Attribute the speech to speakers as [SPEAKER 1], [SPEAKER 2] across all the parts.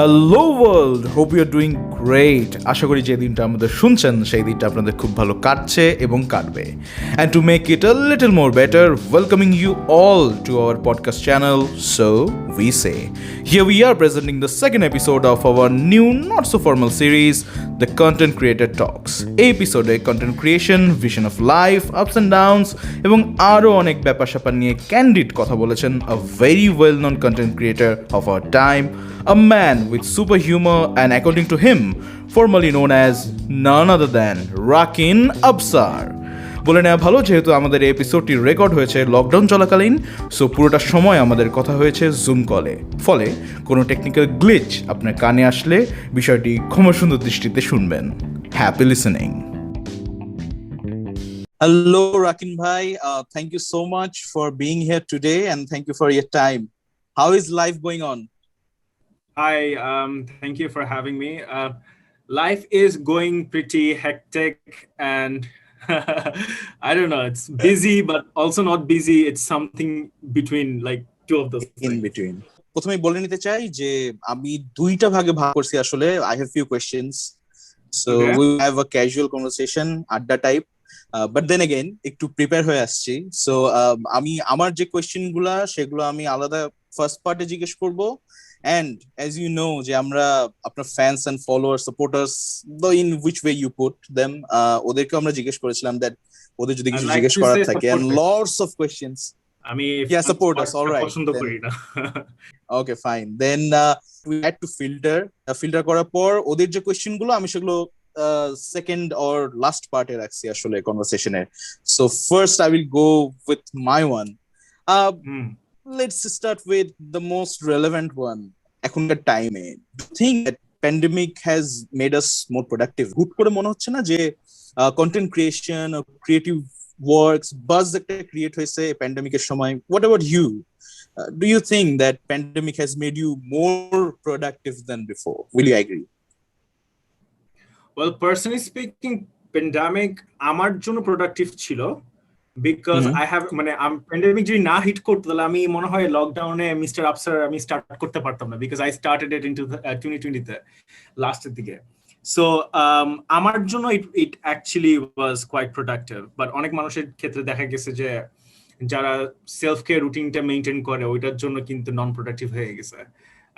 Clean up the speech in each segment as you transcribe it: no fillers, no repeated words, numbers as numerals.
[SPEAKER 1] Hello world, hope you are doing great. আশা করি যে দিনটা আমাদের শুনছেন সেই দিনটা আপনাদের খুব ভালো কাটছে এবং কাটবে। And to make it a little more better, welcoming you all to our podcast channel so we say. Here we are presenting the second episode of our new not so formal series, The Content Creator Talks. এই এপিসোডে content creation, vision of life, ups and downs এবং আরও অনেক ব্যাপার স্যাপার নিয়ে candid কথা বলেছেন a very well known content creator of our time, a man with super humor and according to him, formerly known as none other than Rakin Absar. বলে নেওয়া ভালো, যেহেতু আমাদের এই এপিসোডটি রেকর্ড হয়েছে লকডাউন চলাকালীন, সো পুরোটা সময় আমাদের কথা হয়েছে জুম কলে। ফলে কোনো টেকনিক্যাল গ্লিচ আপনার কানে আসলে বিষয়টি ক্ষমাসুন্দর দৃষ্টিতে শুনবেন। Happy listening.
[SPEAKER 2] Hello, Rakin bhai. Thank you so much for being here today, and thank you for your time. How is life going on?
[SPEAKER 3] Hi, thank you for having me. Life is going pretty hectic, and I don't know. It's busy, but also not busy. It's something between, like two of those
[SPEAKER 2] In
[SPEAKER 3] things.
[SPEAKER 2] between. প্রথমেই বলে নিতে চাই যে আমি দুইটা ভাগে ভাগ করছি আসলে. I have few questions, so
[SPEAKER 3] Okay.
[SPEAKER 2] we will have a casual conversation আড্ডা টাইপ. But then again একটু প্রিপেয়ার হয়ে আসছি. So আমি আমার যে কোয়েশ্চেন গুলা সেগুলো আমি আলাদা ফার্স্ট পার্টে জিজ্ঞেস করব. And as you know যে আমরা আপনার fans and follower supporters, the in which way you put them, ওদেরকে আমরা জিজ্ঞেস করেছিলাম that ওদের যদি কিছু
[SPEAKER 3] I like
[SPEAKER 2] জিজ্ঞেস
[SPEAKER 3] to
[SPEAKER 2] করার
[SPEAKER 3] say
[SPEAKER 2] থাকে, and
[SPEAKER 3] supporters.
[SPEAKER 2] lots of questions.
[SPEAKER 3] আমি
[SPEAKER 2] Yeah, support us, all right,
[SPEAKER 3] পছন্দ
[SPEAKER 2] then.
[SPEAKER 3] করি না।
[SPEAKER 2] Okay, fine. Then we had to filter করার পর ওদের যে কোয়েশ্চেন গুলো আমি সেগুলো সেকেন্ড অর লাস্ট পার্টে রাখছি আসলে কনভারসেশনে. So first I will go with my one. Let's start with the most relevant one. এখনকার টাইমে do you think that pandemic has made us more productive? হুট করে মনে হচ্ছে না যে content creation or creative works buzz একটা create হয়েছে প্যান্ডেমিকের সময়? What about you? Do you think that pandemic has made you more productive than before? Will you agree?
[SPEAKER 3] Well, personally speaking, pandemic আমার জন্য প্রোডাক্টিভ ছিল বিকজ আই হ্যাভ প্যান্ডেমিক যদি না hit করতো তাহলে আমি মনে হয় লকডাউনে মিস্টার আফসার আমি স্টার্ট করতে পারতাম না, because I started it into 2020 তে লাস্টের দিকে। সো আমার জন্য it actually was quite productive, but অনেক মানুষের ক্ষেত্রে দেখা গেছে যে যারা সেলফ কেয়ার রুটিনটা মেনটেন করে ওইটার জন্য কিন্তু নন প্রোডাক্টিভ হয়ে গেছে।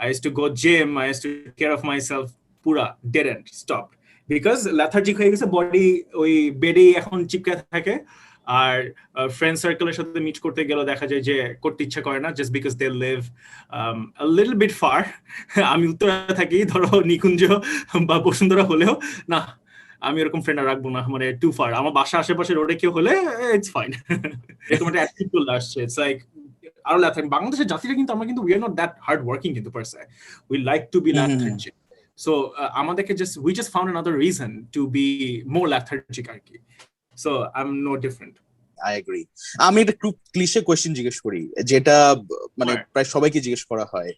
[SPEAKER 3] I use to go gym, I use to care of myself, পুরা dead end stop because lethargic হয়ে গেছে বডি, ওই বেডেই এখন চিপকে থাকে। আর ফ্রেন্ড সার্কেলের সাথে মিট করতে গেলে দেখা যায় যে করতে ইচ্ছা করে না, just because they live a little bit far. আমি উত্তরা থাকি, ধরো নিকুঞ্জ বা বসুন্ধরা হলেও না, আমি এরকম ফ্রেন্ড রাখবো না, মানে টু ফার। আমার বাসা আশেপাশে রোডে কেউ হলে ইটস ফাইন, এরকম একটা অ্যাটিটিউড চলে আসছে। ইটস লাইক আরো লেথার্জিক। বাংলাদেশের জাতিটা কিন্তু আমরা কিন্তু we are not that hard working কিন্তু per se, we like to be lethargic. So আমাদেরকে we just found another reason to be more lethargic আর কি। So I'm no different.
[SPEAKER 2] I agree. আমি একটা খুব ক্লিশে কোয়েশ্চেন জিজ্ঞেস করি, যেটা মানে প্রায় সবাইকে জিজ্ঞেস করা হয়,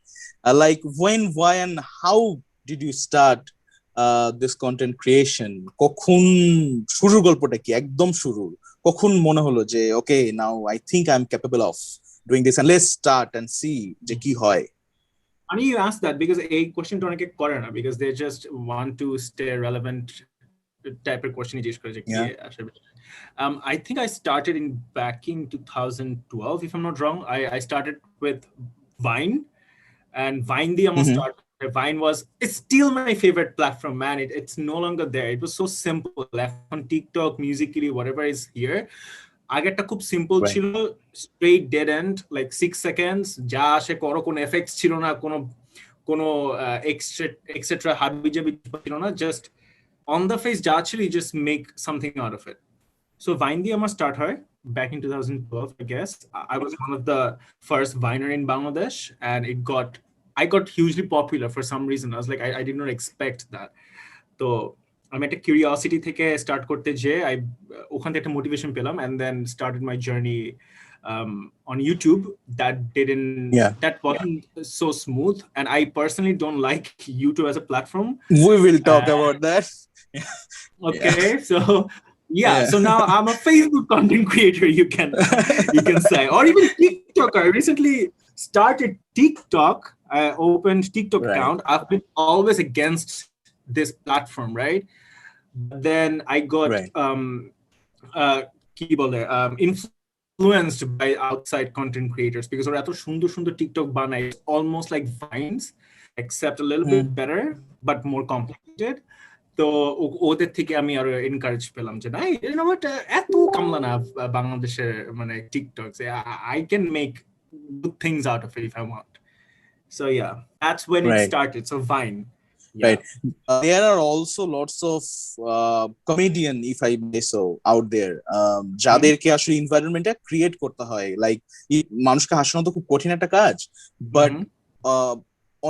[SPEAKER 2] like when, why and how did you start this content creation? কখন শুরুর গল্পটা কি, একদম শুরু কখন মনে হলো যে okay, now I think I'm capable of doing this and let's start and see যে কি হয়?
[SPEAKER 3] Funny you ask that because a question to অনেকে করে না, because they just want to stay relevant type of question জিজ্ঞেস করে যে কি আসলে। I think I started back in 2012, if I'm not wrong. I started with Vine, and Vine the almost started. Vine it's still my favorite platform, man. It's no longer there. It was so simple. On TikTok, Musical.ly, whatever is here, আগেরটা খুব simple ছিল, straight dead and, like 6 seconds, যা আসে করো, কোনো effects ছিল না, কোনো এক্সেট্রা হাবিজাবি ছিল না, জাস্ট অন দ্য ফেস যা ছিল, you just make something out of it. So Vine দিয়ে আমার স্টার্ট হয় back in 2012, I guess. I was one of the first Viner in Bangladesh, and I got hugely popular for some reason. I was like, I did not expect that. So আমি একটা curiosity থেকে start করতে যে ওখান থেকে একটা motivation পেলাম, and then started my journey on YouTube. That wasn't so smooth, and I personally don't like YouTube as a platform.
[SPEAKER 2] We will talk about that.
[SPEAKER 3] Okay, so so now I'm a Facebook content creator, you can say, or even TikToker. I recently started TikTok. I opened TikTok
[SPEAKER 2] Right.
[SPEAKER 3] account. I've been always against this platform, right? But then I got
[SPEAKER 2] Right.
[SPEAKER 3] কি বলে influenced by outside content creators because ওরা এত সুন্দর সুন্দর TikTok বানায়, it's almost like Vines except a little bit better but more complicated. তো ওদের থেকে আমি আরো এনকারেজ পেলাম যে না you know what, এত কামলা না বাংলাদেশের মানে TikTok, I can make good things out of it if I want. So yeah, that's when it
[SPEAKER 2] Right.
[SPEAKER 3] started. So Vine. Yeah.
[SPEAKER 2] Right. There are also lots of comedian, if I may so, out there. যাদেরকে আসলে এনভায়রনমেন্টটা create করতে হয়, like মানুষকে হাসানো তো খুব কঠিন একটা কাজ, বাট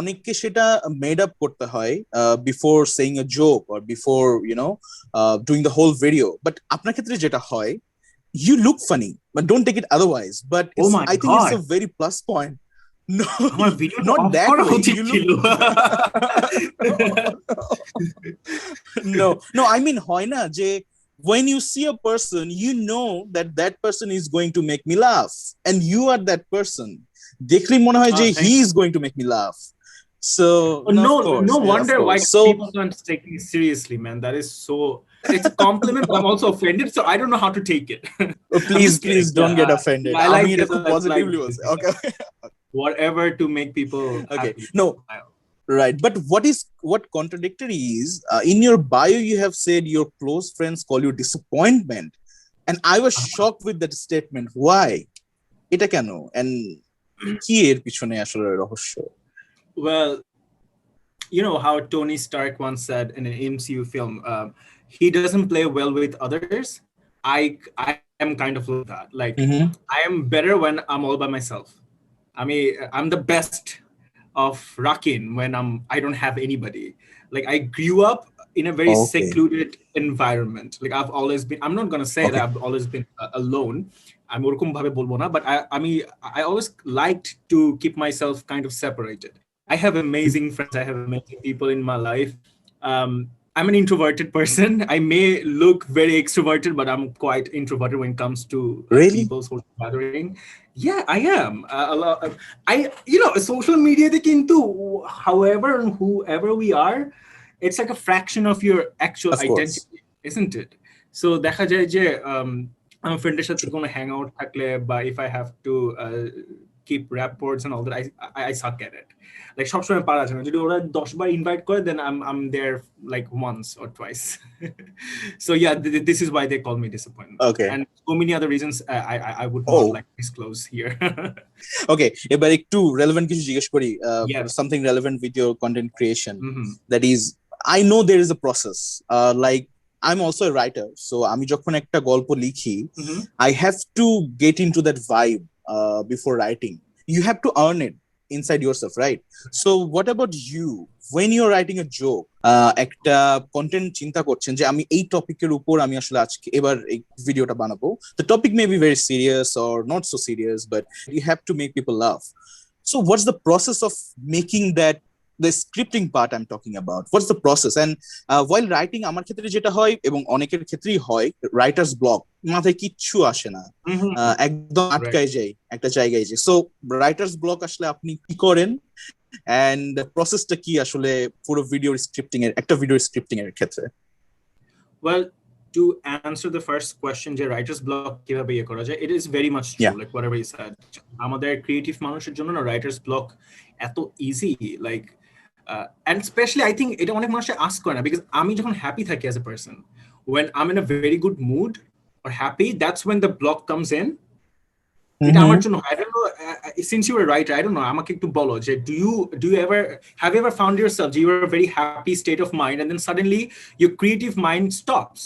[SPEAKER 2] অনেককে সেটা মেড আপ করতে হয় before saying a joke or before doing the whole video. But আপনার ক্ষেত্রে যেটা হয়, you look funny, but don't take it otherwise. But
[SPEAKER 3] Oh my
[SPEAKER 2] I think it's
[SPEAKER 3] God.
[SPEAKER 2] a very plus point. No,
[SPEAKER 3] আমার video
[SPEAKER 2] not that way. You
[SPEAKER 3] ছিল
[SPEAKER 2] no, I mean হয় না যে when you see a person, you know that that person is going to make me laugh, and you are that person. দেখলে মনে হয় যে he is going to make me laugh. So
[SPEAKER 3] no
[SPEAKER 2] of course,
[SPEAKER 3] no
[SPEAKER 2] yeah,
[SPEAKER 3] wonder
[SPEAKER 2] of
[SPEAKER 3] why
[SPEAKER 2] course. So
[SPEAKER 3] people don't take me seriously, man. That is so, it's a compliment, but I'm also offended, so I don't know how to take it.
[SPEAKER 2] please don't get offended.
[SPEAKER 3] I like
[SPEAKER 2] আমি এটা
[SPEAKER 3] this,
[SPEAKER 2] খুব
[SPEAKER 3] I like
[SPEAKER 2] positively
[SPEAKER 3] this.
[SPEAKER 2] বলছি, okay.
[SPEAKER 3] Whatever to make people
[SPEAKER 2] Okay,
[SPEAKER 3] happy.
[SPEAKER 2] no, right, but what contradictory is, in your bio you have said your close friends call you disappointment, and I was shocked with that statement. Why? এটা কেন? And কি এর পিছনে আসলে রহস্য?
[SPEAKER 3] Well, you know how Tony Stark once said in an MCU film, he doesn't play well with others. I am kind of like that. Like I am better when I'm all by myself. I mean, I'm the best of Rakin when I don't have anybody. Like I grew up in a very secluded environment. Like I've always been, I'm not gonna say that I've always been alone. I'm ওরকম ভাবে বলবো না, but I always liked to keep myself kind of separated. I have amazing friends. I have amazing people in my life. I'm an introverted person. I may look very extroverted, but I'm quite introverted when it comes to people's social gathering. Yeah, I am. Social media, however and whoever we are, it's like a fraction of your actual identity, isn't it? So দেখা যায় যে আমার ফ্রেন্ডের সাথে কোনো hang out থাকলে বা if I have to keep rapports and all that, I suck at it. Like সবসময় পারা যায় না, যদি ওরা 10 বার ইনভাইট করে then I'm there like once or twice. So yeah, this is why they call me disappointment.
[SPEAKER 2] Okay.
[SPEAKER 3] And so many other reasons I would not like to disclose here.
[SPEAKER 2] Okay, এবার একটু relevant কিছু জিজ্ঞেস করি, something relevant with your content creation. That is, I know there is a process, like I'm also a writer, so আমি যখন একটা গল্প লিখি, I have to get into that vibe before writing. You have to earn it inside yourself, right? So what about you when you're writing a joke? একটা content চিন্তা করছেন যে আমি এই টপিকের উপর আমি আসলে আজকে এবার এই ভিডিওটা বানাবো. The topic may be very serious or not so serious, but you have to make people laugh. So what's the process of making that, the scripting part I'm talking about? What's the process? And while writing, আমার ক্ষেত্রে যেটা হয় এবং অনেকের ক্ষেত্রেই হয়, writer's block, মাথায় কিচ্ছু আসে না, একদম আটকায় যায় একটা জায়গায় যে। সো writer's block আসলে আপনি কি করেন, and প্রসেসটা কি আসলে পুরো ভিডিও স্ক্রিপ্টিং এর, একটা ভিডিও স্ক্রিপ্টিং এর ক্ষেত্রে?
[SPEAKER 3] Well, to answer the first question, যে writer's block কিভাবে ইয়ে করা যায়, it is very much true, like whatever you said. আমাদের ক্রিয়েটিভ মানুষের জন্য না writer's block এত easy, like and especially I think এটা অনেক মানুষ আস্ক করে না, because আমি যখন হ্যাপি থাকি as a person, when I'm in a very good mood or happy, that's when the block comes in. এটা আমার জন্য, I don't know, since you were a writer, I don't know, আমাকে একটু বলো যে do you ever have you ever found yourself you are a very happy state of mind and then suddenly your creative mind stops,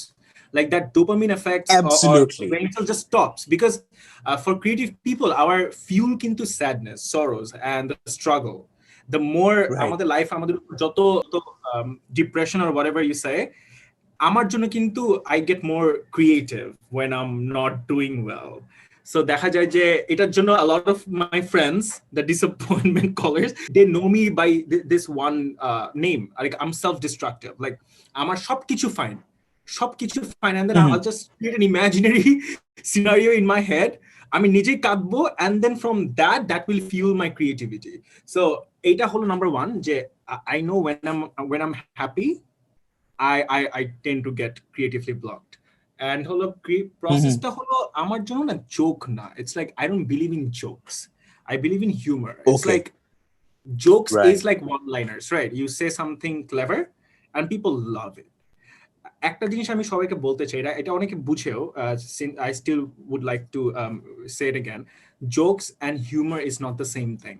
[SPEAKER 3] like that dopamine effect?
[SPEAKER 2] Absolutely.
[SPEAKER 3] Or brain cell just stops, because for creative people our fuel kintu sadness, sorrows and the struggle. The more আমাদের life আমাদের যত depression or whatever you say, আমার জন্য কিন্তু I get more creative when I'm not doing well. So দেখা যায় যে এটার জন্য a lot of my friends, the disappointment callers, they know me by this one name, like I'm self-destructive, like আমার সবকিছু fine, and then I'll just create an imaginary scenario in my head. আমি নিজেই কাঁদবো, and then from that will fuel my creativity. So এটা হলো number one, যে I know when I'm happy, I tend to get creatively blocked. And হলো processটা হলো আমার জন্য না joke না. It's like I don't believe in jokes. I believe in humor. It's
[SPEAKER 2] Okay.
[SPEAKER 3] like jokes
[SPEAKER 2] Right.
[SPEAKER 3] is like one-liners, right? You say something clever and people love it. একটা জিনিস আমি সবাইকে বলতে চাই, এটা অনেকে বুঝেও, I still would like to say it again. Jokes and humor is not the same thing.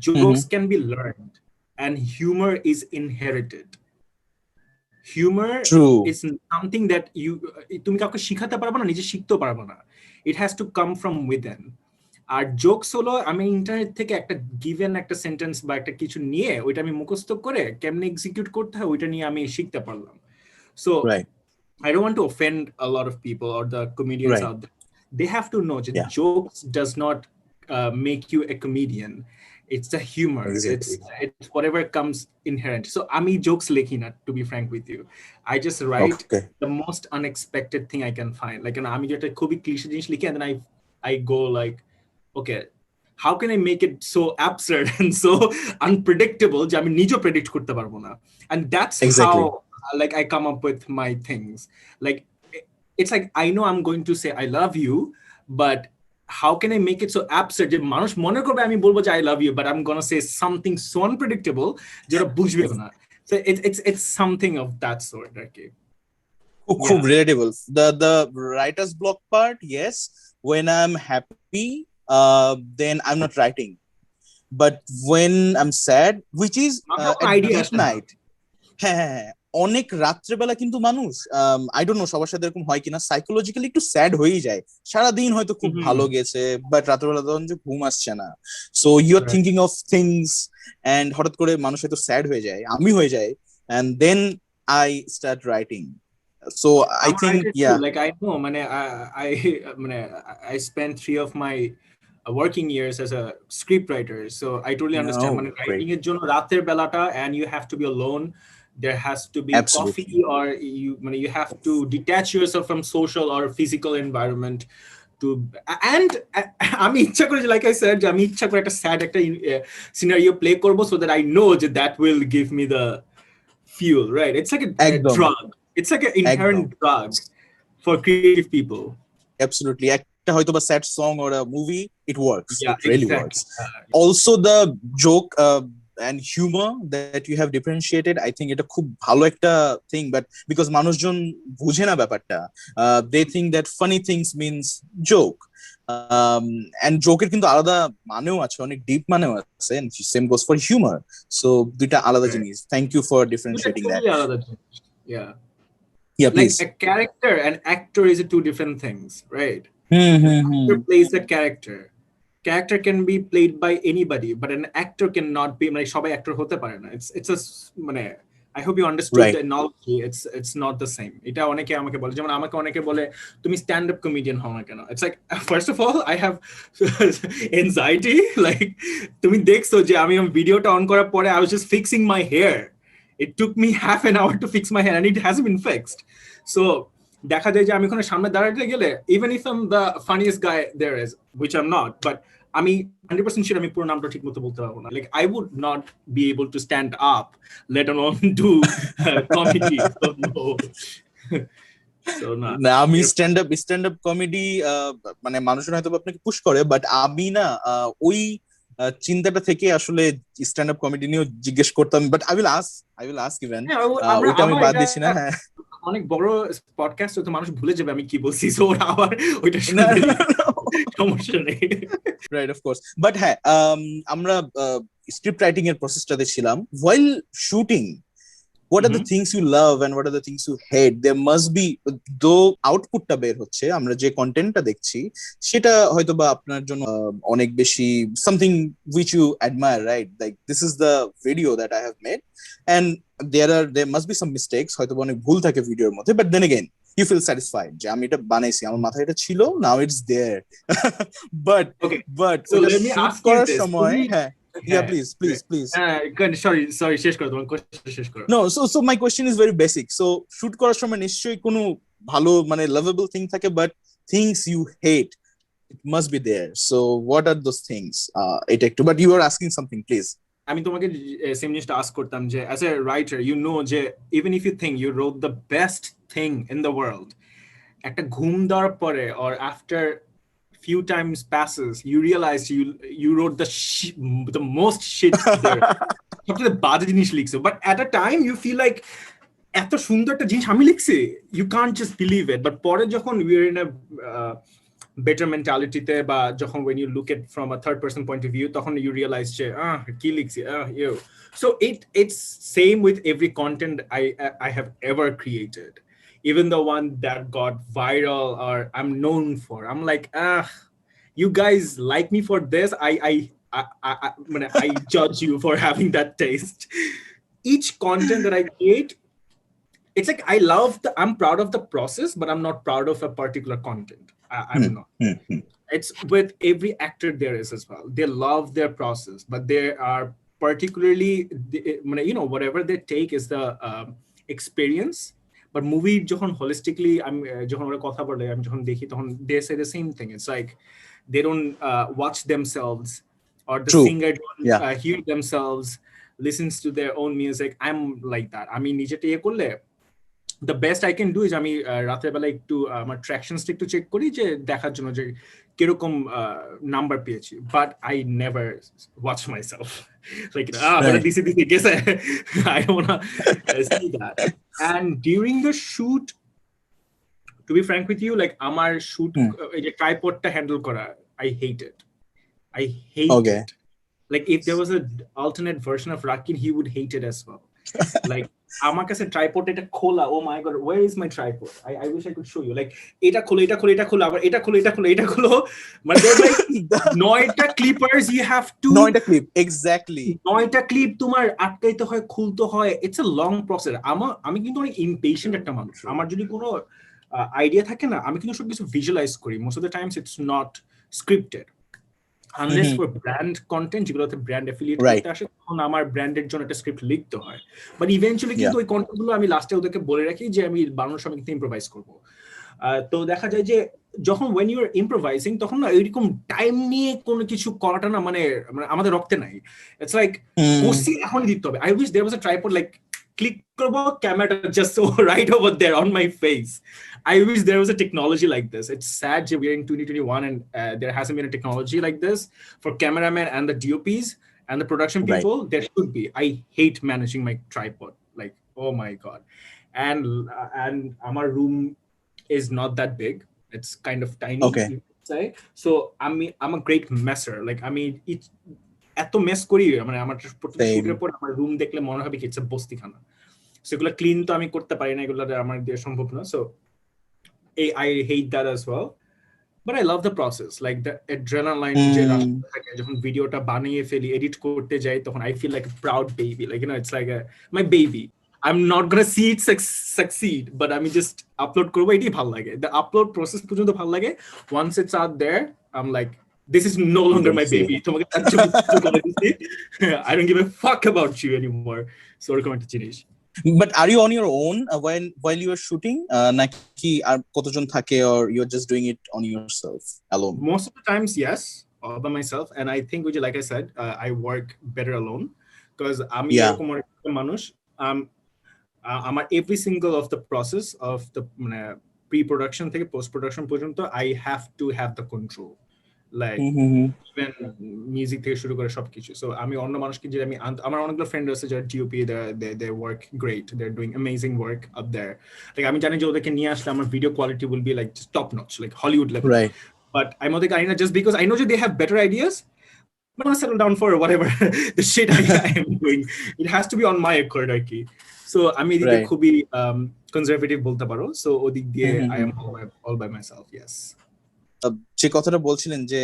[SPEAKER 3] Jokes can be learned and humor is inherited. Humor
[SPEAKER 2] True.
[SPEAKER 3] is something that তুমি কাউকে শিখাতে পারবে না, নিজে শিখতেও পারবে না. It has to come from within. আর জোকস হলো আমি ইন্টারনেট থেকে একটা গিভেন একটা সেন্টেন্স বা একটা কিছু নিয়ে ওইটা আমি মুখস্থ করে কেমনে এক্সিকিউট করতে হয় ওইটা নিয়ে আমি শিখতে পারলাম. So
[SPEAKER 2] Right.
[SPEAKER 3] I don't want to offend a lot of people or the comedians
[SPEAKER 2] Right.
[SPEAKER 3] out there. They have to know that
[SPEAKER 2] Yeah.
[SPEAKER 3] jokes does not make you a comedian. It's the humor.
[SPEAKER 2] Exactly.
[SPEAKER 3] It's whatever comes inherent. So ami jokes lekhi na, to be frank with you. I just write
[SPEAKER 2] Okay.
[SPEAKER 3] the most unexpected thing I can find. Like ami jeta khubi cliche jinish likhi, and then I go like, okay, how can I make it so absurd and so unpredictable যে আমি নিজেও predict করতে পারবো না? And that's
[SPEAKER 2] Exactly.
[SPEAKER 3] how like I come up with my things. Like it's like I know I'm going to say I love you, but how can I make it so absurd যে মানুষ মনে করবে আমি বলবো যে I love you, but I'm gonna say something so unpredictable যেটা বুঝবেও না. So it's something of that sort. Okay.
[SPEAKER 2] খুব relatable. The writer's block part, yes. When I'm happy, then I'm not writing. But when I'm sad, which is at midnight, হ্যাঁ, অনেক রাত্রেবেলা কিন্তু মানুষ I don't no সবার সাথে এরকম হয় কিনা, সাইকোলজিক্যালি একটু স্যাড হয়েই যায়। সারাদিন হয়তো খুব ভালো গেছে, বাট রাত্রেবেলা তখন যে ঘুম আসছে না, so you are thinking of things, and হঠাৎ করে মানুষ হয়তো স্যাড হয়ে যায়, আমি হয়ে যাই, and then I start writing. So I think, yeah,
[SPEAKER 3] like I know, I spent 3 of my working years as a scriptwriter, so I totally understand. Writing এর জন্য রাতের বেলাটা, and you have to be alone. There has to be coffee, or you have to detach yourself from social or physical environment to. And আমি ইচ্ছা করে, like I said, আমি ইচ্ছা করে একটা sad একটা scenario play করব, so that I know that will give me the fuel, right? It's like a drug. It's like an inherent drug for creative people.
[SPEAKER 2] Absolutely. একটা হয়তো বা sad song or a movie, it works.
[SPEAKER 3] Yeah,
[SPEAKER 2] it really
[SPEAKER 3] exactly.
[SPEAKER 2] works. Also the joke and humor that you have differentiated, I think এটা খুব ভালো একটা thing, but because মানুষজন বুঝে না ব্যাপারটা, they think that funny things means joke, and joke এর কিন্তু আলাদা মানেও আছে, অনেক ডিপ মানেও আছে, and same goes for humor. So দুইটা আলাদা জিনিস. Thank you for differentiating that.
[SPEAKER 3] Yeah.
[SPEAKER 2] Yeah, please.
[SPEAKER 3] Like a character and actor is two different things, right? Actor plays a character. Character can be played by anybody, but an actor cannot be. Like সবাই actor হতে পারে না. It's a I hope you understood the analogy. It's not the same. এটা অনেকে আমাকে বলে, যেমন আমাকে অনেকে বলে তুমি স্ট্যান্ড আপ কমেডিয়ান হও না কেন? It's like, first of all, I have anxiety. Like তুমি দেখছো যে আমি ভিডিওটা অন করার পরে I was just fixing my hair. It took me half an hour to fix my hair, and it hasn't been fixed. So দেখা যায় যে আমি ওখানে সামনে দাঁড়াতে গেলে, even if I'm the funniest guy there is, which I'm not, but আমি 100% sure আমি পুরো নামটা ঠিক মতো বলতে পারবো না. Like I would not be able to stand up, let alone do comedy. So no. So
[SPEAKER 2] না, আমি স্ট্যান্ড আপ কমেডি মানে মানুষজন হয়তো আপনাকে পুশ করে, বাট আমি না ওই চিন্তাটা থেকে আসলে স্ট্যান্ড আপ কমেডি নিয়ে জিজ্ঞেস করতাম, but I will ask even, ওটা আমি বাদ দিছি না। হ্যাঁ,
[SPEAKER 3] অনেক বড় পডকাস্ট, তো মানুষ ভুলে যাবে আমি কি বলছি, সো আবার ওইটা সমস্যা নেই,
[SPEAKER 2] রাইট, অফ কোর্স। বাট হ্যাঁ, আমরা স্ক্রিপ্ট রাইটিং এর প্রসেসটাতে ছিলাম। While shooting, what are the things you love and what are the things you hate? There must be, though outputটা বের হচ্ছে, আমরা যে কন্টেন্টটা দেখছি সেটা হয়তো বা আপনার জন্য অনেক বেশি something which you admire, right? Like this is the video that I have made, and there must be some mistakes, হয়তো অনেক ভুল থাকে ভিডিওর মধ্যে, but then again you feel satisfied যে আমি এটা বানাইছি, আমার মাথায় এটা ছিল, now it's there. but
[SPEAKER 3] so let me ask you this.
[SPEAKER 2] সময় হ্যাঁ, yeah, please.
[SPEAKER 3] Sorry, শেষ করো, তোমার কোশ্চেন শেষ করো।
[SPEAKER 2] No, so my question is very basic. So shoot করার সময় নিশ্চয়ই কোনো ভালো মানে lovable thing থাকে, but things you hate, it must be there. So what are those things? It but you were asking something, please.
[SPEAKER 3] আমি তোমাকে same জিনিসটা আস্ক করতাম যে as a writer you know যে even if you think you wrote the best thing in the world, একটা ঘুম দেওয়ার পরে or after few times passes you realize you wrote the most shit there. সবচেয়ে বাজে জিনিস লিখছো, but at a time you feel like এত সুন্দর একটা জিনিস আমি লিখছি, you can't just believe it. But পরে যখন we are in a better mentality তে বা যখন when you look at from a third person point of view তখন you realize যে কি লিখছি you. So it's same with every content I have ever created, even the one that got viral or I'm known for. I'm like you guys like me for this. I judge you for having that taste. Each content that I create, it's like I'm proud of the process, but I'm not proud of a particular content. I'm not. It's with every actor there is as well. They love their process, but they are particularly, you know, whatever they take is the experience. But movie যখন holistically আমি যখন ওরা কথা বলে আমি যখন দেখি তখন they say the same thing. It's like they don't watch themselves or the singer don't hear themselves, listens to their own music. I'm like that. I mean নিজেটা ইয়ে করলে the best I can do is আমি রাতের বেলা একটু আমার ট্র্যাকশনসটা একটু check করি যে দেখার জন্য যে কিরকম নাম্বার পেয়েছি, but I never watch myself like this is guess I don't want to see that. And during the shoot, to be frank with you, like আমার shoot এই যে ট্রাইপডটা হ্যান্ডেল করা, I hate it. It. Like if there was an alternate version of Rakin, he would hate it as well. Like আমার কাছে tripod এটা খোলা, oh my god, where is my tripod? I wish I could show you. Like এটা খোলো আবার এটা খোলো মানে like 9টা ক্লিপার্স you have to
[SPEAKER 2] 9টা ক্লিপ exactly
[SPEAKER 3] 9টা ক্লিপ তোমার আটকাইতে হয়, খুলতে হয়. It's a long process. আমি কিন্তু অনেক impatient একটা মানুষ. আমার যদি কোনো আইডিয়া থাকে না, আমি কিন্তু সবকিছু ভিজুয়ালাইজ করি. Most of the times it's not scripted. Unless for brand content, যেগুলোতে ব্র্যান্ড অ্যাফিলিয়েট করতে আসে তখন আমার ব্র্যান্ডের জন্য একটা স্ক্রিপ্ট লিখতে হয়. বাট ইভেন্চুয়ালি কিন্তু ওই কন্টেন্টগুলো আমি লাস্টে ওদেরকে বলে রাখি যে আমি বানানোর সময় কিন্তু ইম্প্রোভাইজ করবো. তো দেখা যায় যে যখন when you are improvising তখন না এরকম টাইম নিয়ে কোনো কিছু করাটা না মানে আমাদের রক্তে নাই. It's like করছি এখনই দিতে হবে. I wish there was a tripod like click করবো, ক্যামেরাটা just right over there on my face. I wish there was a technology like this. It's sad that we're in 2021 and there hasn't been a technology like this for cameramen and the DOPs and the production people. There should be. I hate managing my tripod. Like, oh my god. And our room is not that big. It's kind of tiny.
[SPEAKER 2] Okay.
[SPEAKER 3] Say. So I'm a great messer. Like I mean, it's এত mace করি মানে আমার শুটের পর আমার room দেখলে মনে হবে কি ইটস আ বস্তিখানা. সেগুলো ক্লিন তো আমি করতে পারি না, এগুলো আমার দিয়ে সম্ভব না. So I hate that as well, but I love the process. Like the adrenaline যখন ভিডিওটা বানিয়ে ফেলি, এডিট করতে যাই তখন I feel like a proud baby. Like you know, it's like my baby. I'm not gonna see it succeed, but আমি just upload করবো, এটাই ভালো লাগে. The upload process পর্যন্ত ভালো লাগে. Once it's out there, I'm like, this is no longer my baby. I don't give a fuck about you anymore. So ওরকম একটা জিনিস.
[SPEAKER 2] But are you on your own while you are shooting? Naki ar kotojon thake, or you're just doing it on yourself alone?
[SPEAKER 3] Most of the times, yes, all by myself. And I think, like I said, I work better alone because I'm manush. আমার every single of the process of the pre-production থেকে post-production পর্যন্ত I have to have the control. Like even music থেকে শুরু করে সবকিছু. So আমি অন্য মানুষকে যে আমি আমার অনেকগুলো ফ্রেন্ড আছে যারা DOP, they work great, they're doing amazing work up there. Like আমি জানি যে ওদেরকে নিয়ে আসলে আমার video quality will be like just top notch, like Hollywood level.
[SPEAKER 2] Right.
[SPEAKER 3] But I'm not the guy just because I know that they have better ideas. But I'm gonna settle down for whatever the shit I am doing. It has to be on my accord, okay. So আমি এদিকে খুবই conservative বলতে পারো. So ওদিক দিয়ে I am all by myself. Yes.
[SPEAKER 2] যে কথাটা বলছিলেন যে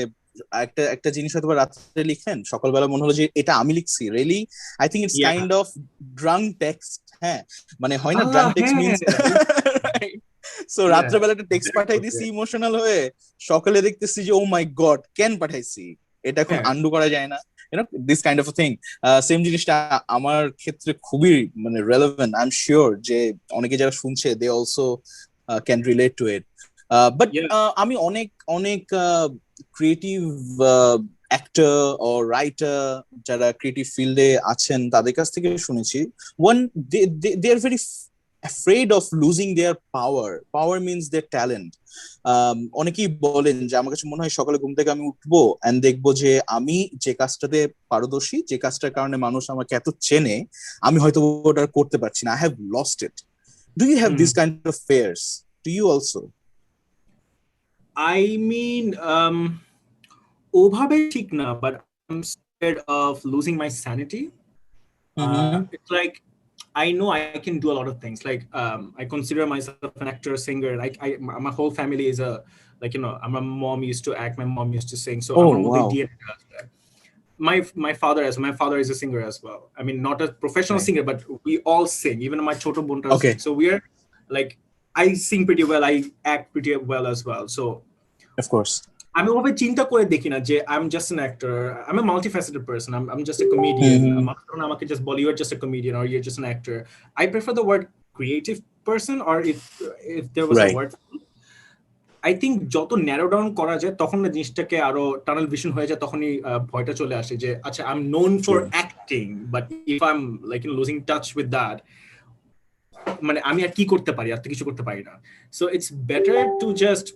[SPEAKER 2] একটা জিনিস হয়তো রাতে লিখলেন, সকালবেলা মনে হলো যে এটা আমি লিখছি. Really I think it's kind of drunk text. হ্যাঁ মানে হয় না, ড্রাঙ্ক টেক্সট মিন্স সো রাত্রেবেলা একটা টেক্সট পাঠাই দিছি ইমোশনাল হয়ে, সকালে দেখতেছি যে ও মাই গড কেন পাঠাইছি, এটা এখন আন্ডু করা যায় না. You know, this kind of a thing. Same জিনিসটা আমার ক্ষেত্রে খুবই মানে relevant. I'm sure যে অনেকে যারা শুনছে they also can relate to it. But আমি অনেক ক্রিয়েটিভ অ্যাক্টর ও রাইটার যারা ক্রিয়েটিভ ফিল্ডে আছেন তাদের কাছ থেকে শুনেছি when they are very afraid of losing their power means their talent. অনেকেই বলেন যে আমার কাছে মনে হয় সকালে ঘুম থেকে আমি উঠবো এন্ড দেখবো যে আমি যে কাজটাতে পারদর্শী, যে কাজটার কারণে মানুষ আমাকে এত চেনে, আমি হয়তো ওটা করতে পারছি না, I have lost it. Do you have this kind of fears? Do you also?
[SPEAKER 3] I mean, ওভাবে ঠিক না, but I'm scared of losing my sanity. It's like I know I can do a lot of things. Like I consider myself an actor, singer. Like my whole family is my mom used to act, my mom used to sing. So
[SPEAKER 2] Oh,
[SPEAKER 3] I'm
[SPEAKER 2] wow.
[SPEAKER 3] my father is a singer as well. I mean, not a professional
[SPEAKER 2] Right.
[SPEAKER 3] singer, but we all sing. Even my choto bunta
[SPEAKER 2] Okay.
[SPEAKER 3] sing. So we're like, I sing pretty well. I act pretty well as well. So
[SPEAKER 2] Of course.
[SPEAKER 3] আমি ওভাবে চিন্তা করে দেখি না যে I'm just an actor. I'm a multifaceted person. I'm just a comedian. আমাকে just বলে you're just a comedian or you're just an actor. I prefer the word creative person, or if there was
[SPEAKER 2] Right.
[SPEAKER 3] a word, I think যত narrow down করা যায় তখন না জিনিসটাকে আরো tunnel vision হয়ে যায়, তখনই ভয়টা চলে আসে যে আচ্ছা I'm known for acting, but if I'm losing touch with that, মানে আমি আর কি করতে পারি, আর তো কিছু করতে পারি না. So it's better to just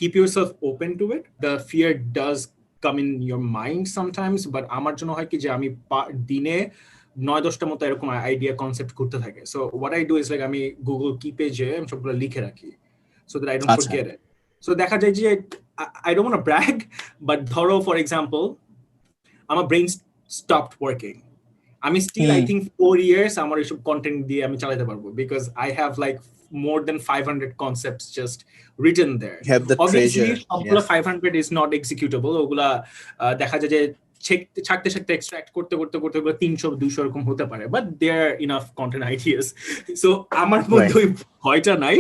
[SPEAKER 3] keep yourself open to it. The fear does come in your mind sometimes, but আমার জন্য হয় কি যে আমি দিনে 9-10টা মতো এরকম আইডিয়া কনসেপ্ট করতে থাকে. So what I do is আমি গুগল কিপে যে আমি সবগুলো লিখে রাখি so that I don't forget it. So দেখা যায় যে I don't want to brag, but ধরো for example আমার brain stopped working. আমি still I think 4 years আমার এইসব কন্টেন্ট দিয়ে আমি চালাতে পারবো because I have like more than 500 concepts just written there.
[SPEAKER 2] You have the
[SPEAKER 3] Obviously
[SPEAKER 2] treasure.
[SPEAKER 3] 500 is not executable. ওগুলা দেখা যায় যে ছাকতে এক্সট্রাক্ট করতে 300-200 এরকম হতে পারে, but there are enough content ideas. So আমার মধ্যে ওই ভয়টা নাই,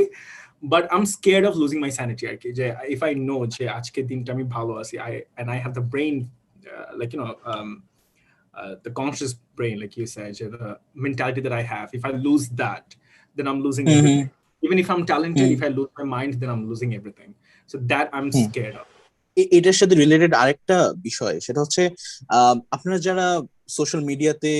[SPEAKER 3] but I'm scared of losing my sanity আর কি, যে if I know যে আজকে দিনটা আমি ভালো আছি, I have the brain the conscious brain, like you said, the mentality that I have, if I lose that, then I'm losing everything. Even if I'm talented, if I lose my mind, then I'm losing everything. So that I'm scared of.
[SPEAKER 2] এটার সাথে related আরেকটা বিষয়, সেটা হচ্ছে আপনারা যারা social মিডিয়াতে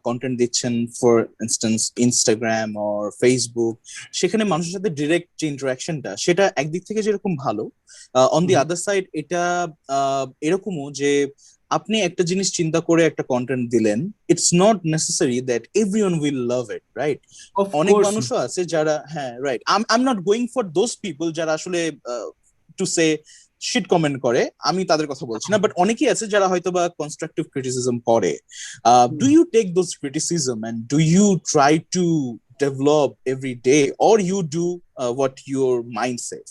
[SPEAKER 2] content দিচ্ছেন, for instance Instagram or Facebook, সেখানে মানুষের সাথে ডিরেক্ট যে ইন্টারাকশনটা, সেটা একদিক থেকে যেরকম ভালো, অন দি আদার সাইড এটা এরকমও যে আপনি একটা জিনিস চিন্তা করে একটা কন্টেন্ট দিলেন, it's not necessary that everyone will love it, right? অনেক মানুষও আছে যারা, হ্যাঁ right, I am not going for those people যারা আসলে টু সে শিট কমেন্ট করে, আমি তাদের কথা বলছি না, বাট অনেকেই আছে যারা হয়তো বা কনস্ট্রাকটিভ ক্রিটিসিজম করে। Do you take those criticism and do you try to develop every day, or you do what your mind says?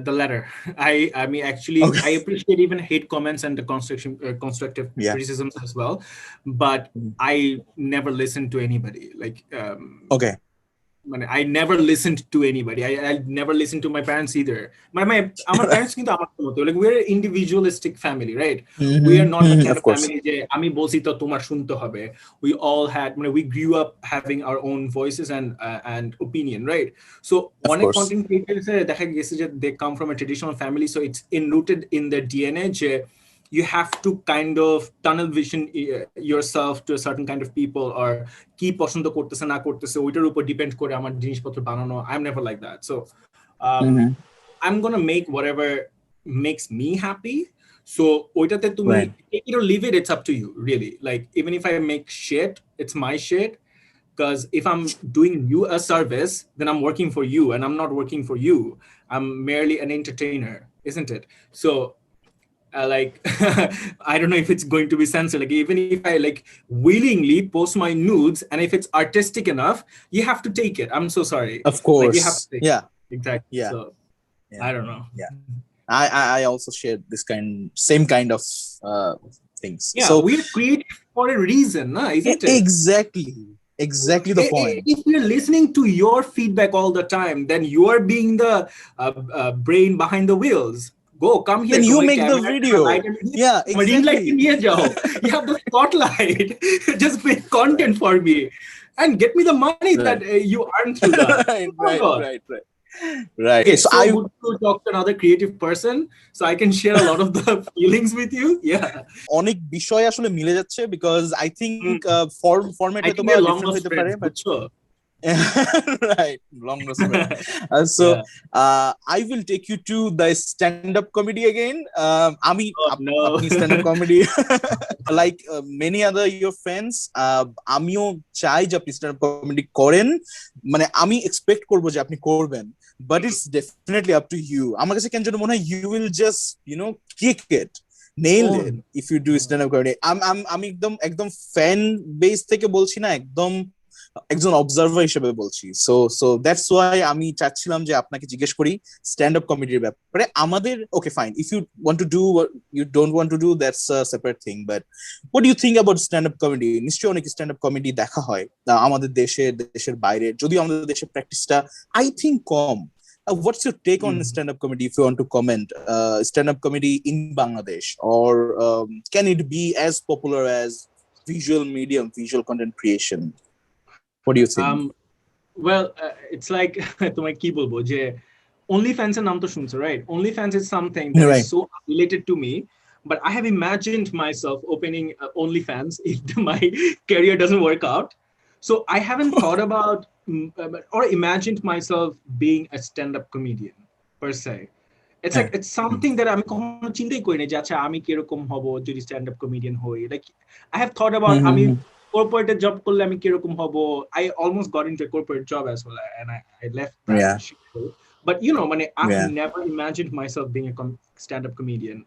[SPEAKER 3] The latter. I mean, actually, okay. I appreciate even hate comments and the constructive criticisms as well, but I never listen to anybody. Like,
[SPEAKER 2] okay.
[SPEAKER 3] I never listened to anybody. I never listened to my parents either. My parents কিন্তু আমার মতো, like we're an individualistic family, right? We are not the kind of family যে আমি বলছি তো তোমার শুনতে হবে. We all had, we grew up having our own voices and opinion, right? So অনেক content creators দেখা গেছে যে they come from a traditional family, so it's enrooted in their DNA যে you have to kind of tunnel vision yourself to a certain kind of people, or কি পছন্দ করতেছে না করতেছে ওইটার উপর ডিপেন্ড করে আমার জিনিসপত্র বানানো. I'm never like that. So I'm gonna make whatever makes me happy. So ওইটাতে তুমি take it or leave it, it's up to you, really. Like even if I make shit, it's my shit, because if I'm doing you a service, then I'm working for you, and I'm not working for you. I'm merely an entertainer, isn't it? So I don't know if it's going to be censored. Like even if I willingly post my nudes, and if it's artistic enough, you have to take it. I'm so sorry.
[SPEAKER 2] Of course,
[SPEAKER 3] you have to take it. Exactly.
[SPEAKER 2] Yeah.
[SPEAKER 3] So I don't know.
[SPEAKER 2] Yeah, I also share this same kind of things.
[SPEAKER 3] Yeah, so we're creative for a reason, isn't it?
[SPEAKER 2] Exactly the point.
[SPEAKER 3] If you're listening to your feedback all the time, then you're being the brain behind the wheels. Go, come here.
[SPEAKER 2] Then you make the video. Yeah, exactly.
[SPEAKER 3] You have the spotlight. Just make content for me and get me the money that you earn through that.
[SPEAKER 2] Right. Right. Okay,
[SPEAKER 3] It's
[SPEAKER 2] so
[SPEAKER 3] so
[SPEAKER 2] I
[SPEAKER 3] good to talk to another creative person, so I can share a lot of the feelings with you. Yeah.
[SPEAKER 2] অনেক বিষয় আসলে মিলে যাচ্ছে because I think format
[SPEAKER 3] I
[SPEAKER 2] হয়তো
[SPEAKER 3] think
[SPEAKER 2] বা
[SPEAKER 3] we're long
[SPEAKER 2] different
[SPEAKER 3] lost
[SPEAKER 2] হতে পারে
[SPEAKER 3] friends,
[SPEAKER 2] but
[SPEAKER 3] বুঝছো?
[SPEAKER 2] right, long lost friend. So
[SPEAKER 3] Yeah.
[SPEAKER 2] I will take you to the stand-up comedy again. আমি
[SPEAKER 3] Oh, no.
[SPEAKER 2] আপনি stand-up comedy like many other your friends, আমিও চাই যে আপনি stand-up comedy করেন, মানে আমি এক্সপেক্ট করবো যে আপনি করবেন, but it's definitely up to you. আমার কাছে কেন যেন মনে হয় you will just kick it, nail
[SPEAKER 3] Oh,
[SPEAKER 2] it if you do stand-up comedy. আমি একদম একদম ফ্যান বেস থেকে বলছি না, একদম একজন অবজারভার হিসেবে বলছি। সো সো দ্যাটস ওয়াই আমি চাচ্ছিলাম যে আপনাকে জিজ্ঞেস করি স্ট্যান্ড আপ কমেডির ব্যাপারে। আমাদের okay fine, if you want to do you don't want to do that's a separate thing, but what do you think about stand up comedy? নিশ্চয়ই অনেক স্ট্যান্ড আপ কমেডি দেখা হয় আমাদের দেশে, দেশের বাইরে, যদিও আমাদের দেশে প্র্যাকটিসটা I think com. What's your take on stand-up comedy, if you want to comment? Stand-up comedy in Bangladesh, or can it be as popular as visual medium, visual content creation? What do you think?
[SPEAKER 3] Well, it's like তোমায় কি বলবো যে OnlyFans এর নাম তো শুনছো, right? OnlyFans is something that
[SPEAKER 2] Right.
[SPEAKER 3] is so related to me, but I have imagined myself opening OnlyFans if my career doesn't work out. So I haven't thought about or imagined myself being a stand-up comedian per se. It's like it's something that আমি কখনো চিন্তাই করিনি যে আচ্ছা আমি কিরকম হব যদি stand-up comedian হই। Like I have thought about আমি corporate job করলে আমি কিরকম হব. I almost got into a corporate job as well, and I left that.
[SPEAKER 2] Yeah.
[SPEAKER 3] But মানে I've
[SPEAKER 2] Yeah.
[SPEAKER 3] never imagined myself being a stand-up comedian.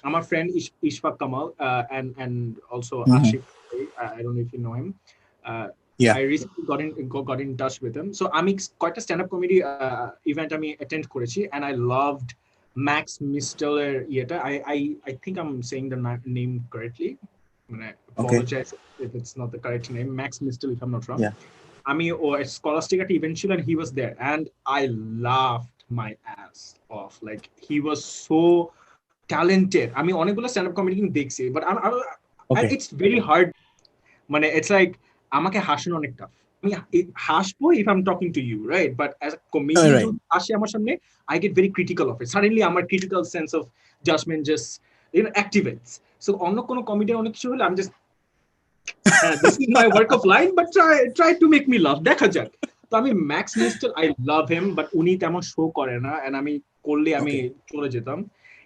[SPEAKER 3] আমার friend Ishfaq Kamal and also Ashik, I don't know if you know him.
[SPEAKER 2] Yeah.
[SPEAKER 3] I recently got in touch with him. So আমি কয়েকটা stand-up comedy event আমি attend করেছি, and I loved Max Misteller ইয়েটা. I think I'm saying the name correctly. I apologize if it's not the correct name. Max Misteller, if I'm not wrong.
[SPEAKER 2] Yeah.
[SPEAKER 3] আমি ও scholastic একটা event ছিল, and he was there, and I laughed my ass off. Like he was so talented. আমি অনেকগুলো stand-up comedy দেখছি, but it's very hard. মানে it's like আমাকে হাসানো অনেক tough. আমি হাসবো if I'm talking to you, right? But as a comedian
[SPEAKER 2] Right.
[SPEAKER 3] আসে আমার সামনে, I get very critical of it. Suddenly আমার critical sense of judgment just activates. So অন্য কোনো comedian অনেক কিছু হলে I'm just this is my work of line, but try to make me laugh. দেখা যাক। তো আমি max mister, I love him, but উনি তেমন শো করে না, and আমি করলে আমি চলে যেতাম।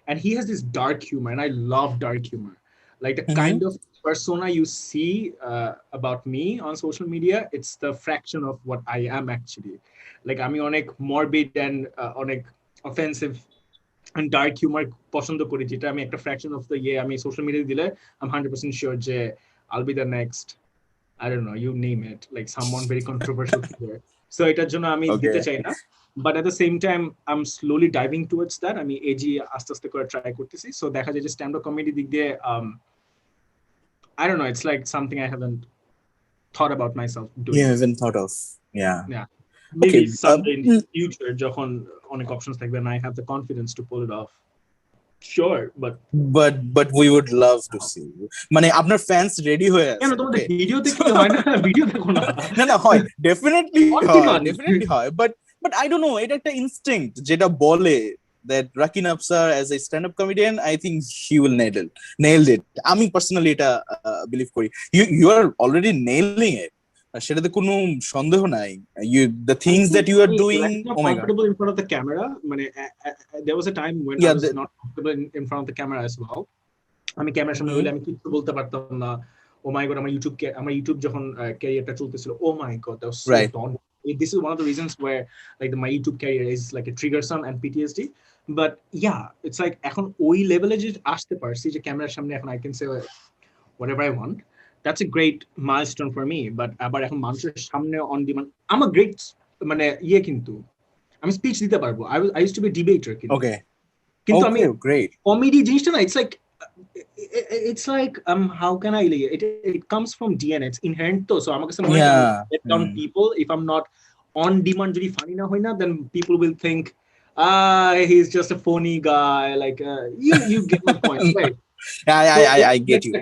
[SPEAKER 3] And he has this dark humor, and I love dark humor. Like the kind of persona you see about me on social media, it's the fraction of what I am actually. Like আমি অনেক morbid and অনেক offensive and dark humor পছন্দ করি, যেটা আমি একটা fraction of the year আমি social media দিলে I'm 100% sure যে I'll be the next, I don't know, you name it, like someone very controversial figure. So এটার জন্য আমি দিতে চাই না, but at the same time I'm slowly diving towards that. আমি এজি আস্তে আস্তে করে ট্রাই করতেছি। So দেখা যায় যে স্ট্যান্ড আপ কমেডি দিক দিয়ে I don't know, it's like something I haven't thought about myself doing.
[SPEAKER 2] You haven't thought of. Yeah.
[SPEAKER 3] Maybe
[SPEAKER 2] Okay,
[SPEAKER 3] someday in the future যখন অনেক options থাকবে and I have the confidence to pull it off. Sure,
[SPEAKER 2] but we would love to see you. মানে আপনার fans ready হয়ে আছে।
[SPEAKER 3] কেন তোমাদের video দেখতে হয় না? ভিডিও দেখো না?
[SPEAKER 2] না হয়, ডেফিনেটলি হয়, but I don't know, এটা একটা ইনস্টিংক্ট যেটা বলে that Rakin Absar as a stand-up comedian, I think he will nailed it. আমি পার্সোনালি এটা বিলিভ করি। You are already nailing it. সেটাতে কোনো সন্দেহ নাই। The things that you are doing, oh my god.
[SPEAKER 3] Comfortable in front of the camera. মানে there was a time when I was not comfortable in front of the camera as well. আমি ক্যামেরার সামনে হইলে আমি কিছু বলতে পারতাম না। Oh my god, আমার ইউটিউব যখন ক্যারিয়ারটা চলতেছিল, oh my god, that was so daunting. This is one of the reasons where like my YouTube career is like a triggersome and PTSD. But yeah, it's like এখন ওই লেভেলে যে আসতে পারছি যে ক্যামেরার সামনে এখন I can say whatever I want. That's a great milestone for me. But আবার এখন মানুষের সামনে on demand, I'm a great মানে কিন্তু আমি স্পিচ দিতে পারবো। I used to be a debater কিন্তু। কিন্তু আমি
[SPEAKER 2] great
[SPEAKER 3] কমেডি জিনিসটা না, it's like how can I like it comes from DNA, it's inherent to, so I'm going to let down people if I'm not on demand. Jodi funny na hoy na, then people will think he's just a phony guy, like you get my point, right?
[SPEAKER 2] I get you.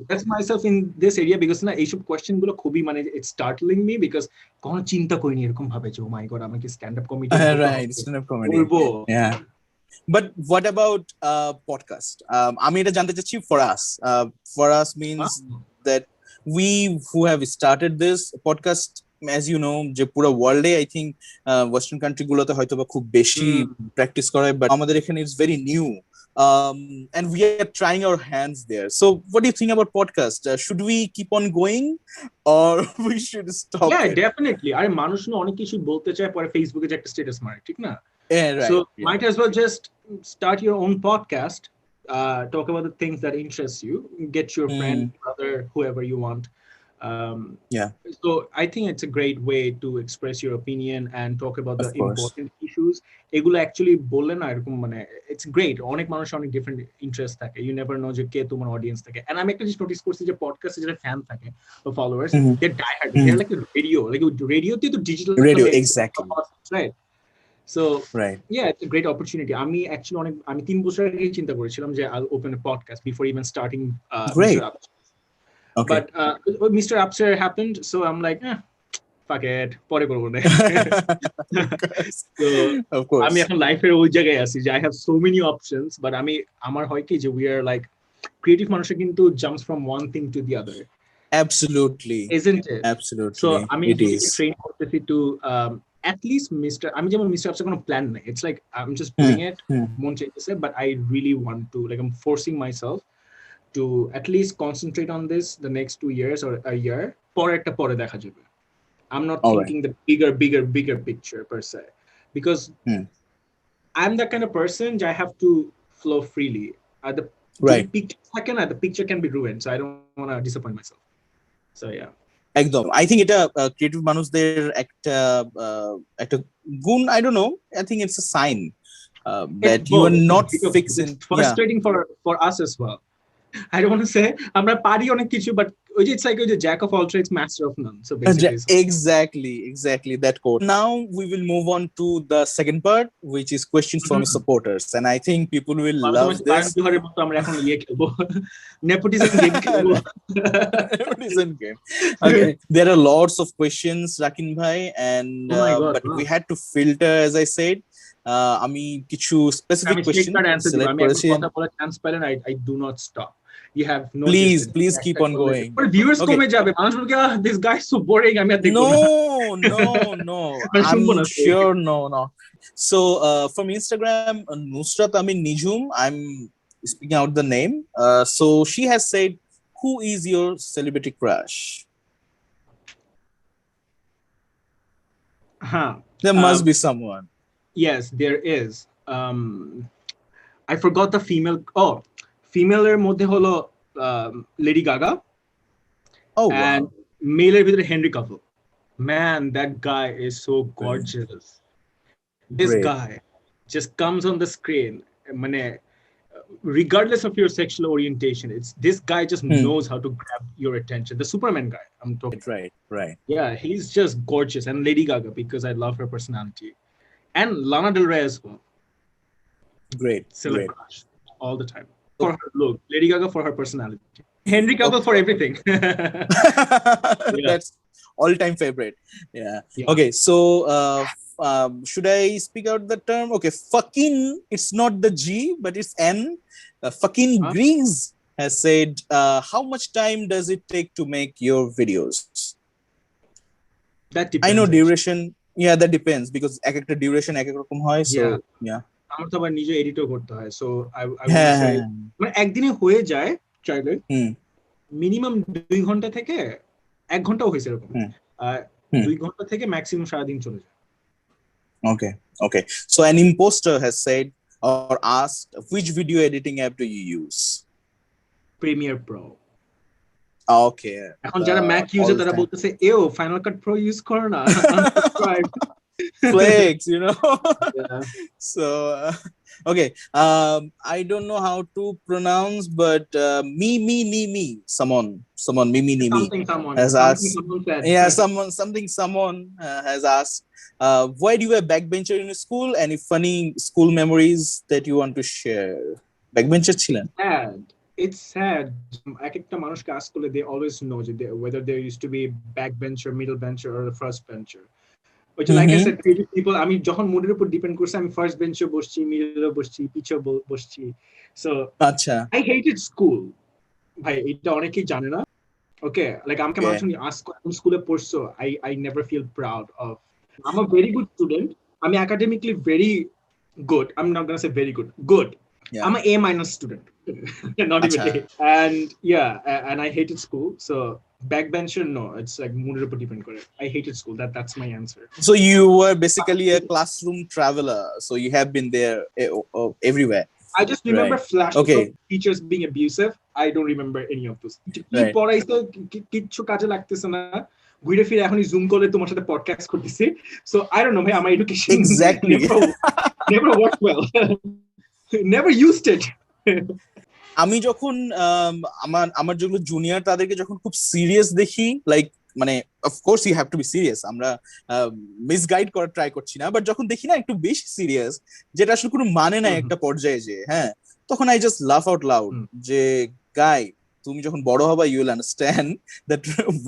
[SPEAKER 3] That's myself in this area because না এইসব question গুলো খুবই মানে it's startling me because কখনো চিন্তা করিনি এরকম ভাবে যে ও মাই গড আমাকে stand up comedy
[SPEAKER 2] Right, stand-up comedy.
[SPEAKER 3] বলবো
[SPEAKER 2] Yeah. But what about podcast? আমি এটা জানতে চাচ্ছি for us means that we who have started this podcast, as you know, যে পুরো ওয়ার্ল্ডে I think western country গুলোতে হয়তো বা খুব বেশি প্র্যাকটিস করে, but আমাদের এখানে it's very new. And we are trying our hands there. So what do you think about podcast? Should we keep on going or we should stop
[SPEAKER 3] yeah
[SPEAKER 2] it?
[SPEAKER 3] definitely আরে মানুষ না অনেক কিছু বলতে চায় পরে ফেসবুকে যে একটা স্ট্যাটাস মারে ঠিক না
[SPEAKER 2] Yeah, right.
[SPEAKER 3] so
[SPEAKER 2] Yeah.
[SPEAKER 3] might as well just start your own podcast, talk about the things that interest you, get your friend, brother, whoever you want.
[SPEAKER 2] Yeah.
[SPEAKER 3] So I think it's a great way to express your opinion and talk about the
[SPEAKER 2] Of course.
[SPEAKER 3] important issues. এগুলো actually বললে না এরকম মানে it's great. অনেক মানুষ অনেক different interest থাকে. You never know যে কে তোমার audience থাকে. And আমি একটা জিনিস নোটিস করছি যে podcast এ যারা fan থাকে or followers, they're diehard. They're like a radio তে তো digital
[SPEAKER 2] Radio, exactly.
[SPEAKER 3] right? So
[SPEAKER 2] Right.
[SPEAKER 3] yeah, it's a great opportunity. আমি actually আমি 3 বছর আগে চিন্তা করেছিলাম যে I'll open a podcast before even starting
[SPEAKER 2] Great.
[SPEAKER 3] Mr. Absar.
[SPEAKER 2] Okay.
[SPEAKER 3] But Mr. Absar happened, so I'm like, fuck it, পরে করব না। So
[SPEAKER 2] Of course.
[SPEAKER 3] আমি এখন লাইফের ওই জায়গায় আছি যে I have so many options, but আমার হয় কি যে we are like creative মানুষের কিন্তু jumps from one thing to the other,
[SPEAKER 2] Absolutely.
[SPEAKER 3] isn't it?
[SPEAKER 2] Absolutely.
[SPEAKER 3] So আমি
[SPEAKER 2] It is.
[SPEAKER 3] ট্রেন করতেছি to at least আমি যেমন Mr. Absar কোনো প্ল্যান নাই, it's like I'm just doing it, মন চাইতেছে, but I really want to, like I'm forcing myself to at least concentrate on this the next 2 years or a year, পরে দেখা যাবে. I'm not
[SPEAKER 2] All
[SPEAKER 3] thinking the bigger picture per se, because I'm that kind of person I have to flow freely. The
[SPEAKER 2] Right.
[SPEAKER 3] the picture can be ruined, so I don't want to disappoint myself. So yeah.
[SPEAKER 2] একদম I think এটা creative মানুষদের একটা গুণ I don't know I think it's a sign that you are not fixing.
[SPEAKER 3] It's frustrating for us as well. I don't want to say আমরা পারি অনেক কিছু, but it's like a jack of all trades, master of none. So basically,
[SPEAKER 2] exactly that quote. Now we will move on to the second part, which is questions from supporters, and I think people will love this.
[SPEAKER 3] আমরা এখন খেলবো nepotism game খেলবো
[SPEAKER 2] Nepotism game. Okay, there are lots of questions, Rakin bhai, and but we had to filter, as I said. আমি কিছু specific questions select করেছি.
[SPEAKER 3] I do not stop. You have no
[SPEAKER 2] please keep on going.
[SPEAKER 3] But viewers কমে যাবে, মানুষ বলবে this guy is so boring, আমি আর দেখব না।
[SPEAKER 2] No I'm sure no so from Instagram, Nusrat Amin Nijum, I'm speaking out the name, so she has said, who is your celebrity crush? There must be someone.
[SPEAKER 3] Yes, there is. I forgot the female এর মধ্যে হলো Lady Gaga.
[SPEAKER 2] Oh,
[SPEAKER 3] and male এর ভিতরে Henry Cavill. Man, that guy is so gorgeous. This
[SPEAKER 2] Great.
[SPEAKER 3] guy just comes on the screen, মানে regardless of your sexual orientation, this guy just knows how to grab your attention. The Superman guy I'm talking.
[SPEAKER 2] Right.
[SPEAKER 3] Yeah, he's just gorgeous. And Lady Gaga, because I love her personality. And Lana Del Rey as well.
[SPEAKER 2] Great.
[SPEAKER 3] Crush all the time. For her look, Lady Gaga for her personality, Henry Cavill for everything.
[SPEAKER 2] That's all-time favorite. Yeah. Okay, so should I speak out the term? Okay, fucking, it's not the G, but it's N. Fucking Greens has said, how much time does it take to make your videos?
[SPEAKER 3] That depends.
[SPEAKER 2] I know duration. Yeah, that depends, because এক একটা duration এক এক রকম হয়, so yeah.
[SPEAKER 3] আমার তো আবার নিজে এডিটও করতে হয়, so I would say মানে একদিনে হয়ে যায় চাইলে মিনিমাম 2 ঘন্টা থেকে 1 ঘন্টাও হয়েছে এরকম, 2 ঘন্টা থেকে ম্যাক্সিমাম সারাদিন চলে যায়।
[SPEAKER 2] Okay, so an imposter has said or asked, which video editing app do you use?
[SPEAKER 3] Premiere Pro.
[SPEAKER 2] Okay,
[SPEAKER 3] এখন যারা ম্যাক ইউজার তারা বলতেছে ফাইনাল কাট প্রো ইউজ করো না, unsubscribe.
[SPEAKER 2] Flex, you know. Yeah. So okay, I don't know how to pronounce, but me someone has asked. Someone has asked, why do you have backbencher in school? Any funny school memories that you want to share? Backbencher ছিলেন?
[SPEAKER 3] It's sad. এক একটা মানুষকে ask করলে they always know whether they used to be backbencher, middle bencher, or the first bencher. Which, like I said, creative people, আমি যখন মুডের উপর depend করছে, আমি ফার্স্ট বেঞ্চে বসছি, মিডলে বসছি, পিছে বসছি। So
[SPEAKER 2] আচ্ছা
[SPEAKER 3] I hated school. ভাই এটা অনেকেই জানে না। Okay, like আমাকে মানুষ ask কোন স্কুলে পড়ছো, I never feel proud of. I'm a very good student. I'm academically very good. I'm not gonna say very good. Good.
[SPEAKER 2] Yeah.
[SPEAKER 3] I'm an A- student. Not even A. And yeah, and I hated school. So backbencher, no, it's like mood upor depend kore. I hated school. That's my answer.
[SPEAKER 2] So you were basically a classroom traveler. So you have been there everywhere.
[SPEAKER 3] I just remember flashes
[SPEAKER 2] Okay.
[SPEAKER 3] of teachers being abusive. I don't remember any of those.
[SPEAKER 2] Right.
[SPEAKER 3] পড়াইছো কিচ্ছু কাজে লাগতেছে না, ঘুরে ফিরে এখনই zoom কলে তোমার সাথে পডকাস্ট করতেছি। So I don't know, my education
[SPEAKER 2] exactly
[SPEAKER 3] never worked well. Never used it.
[SPEAKER 2] আমি যখন আমার যেগুলো জুনিয়র তাদেরকে যখন খুব সিরিয়াস দেখি, লাইক মানে of course you have to be serious, আমরা মিসগাইড করার ট্রাই করছি না, বাট যখন দেখি না একটু বেশি সিরিয়াস, যেটা আসলে কোনো মানে নাই একটা পর্যায়ে যে, হ্যাঁ, তখন I just laugh out loud যে গাই, তুমি যখন বড় হবা you will understand that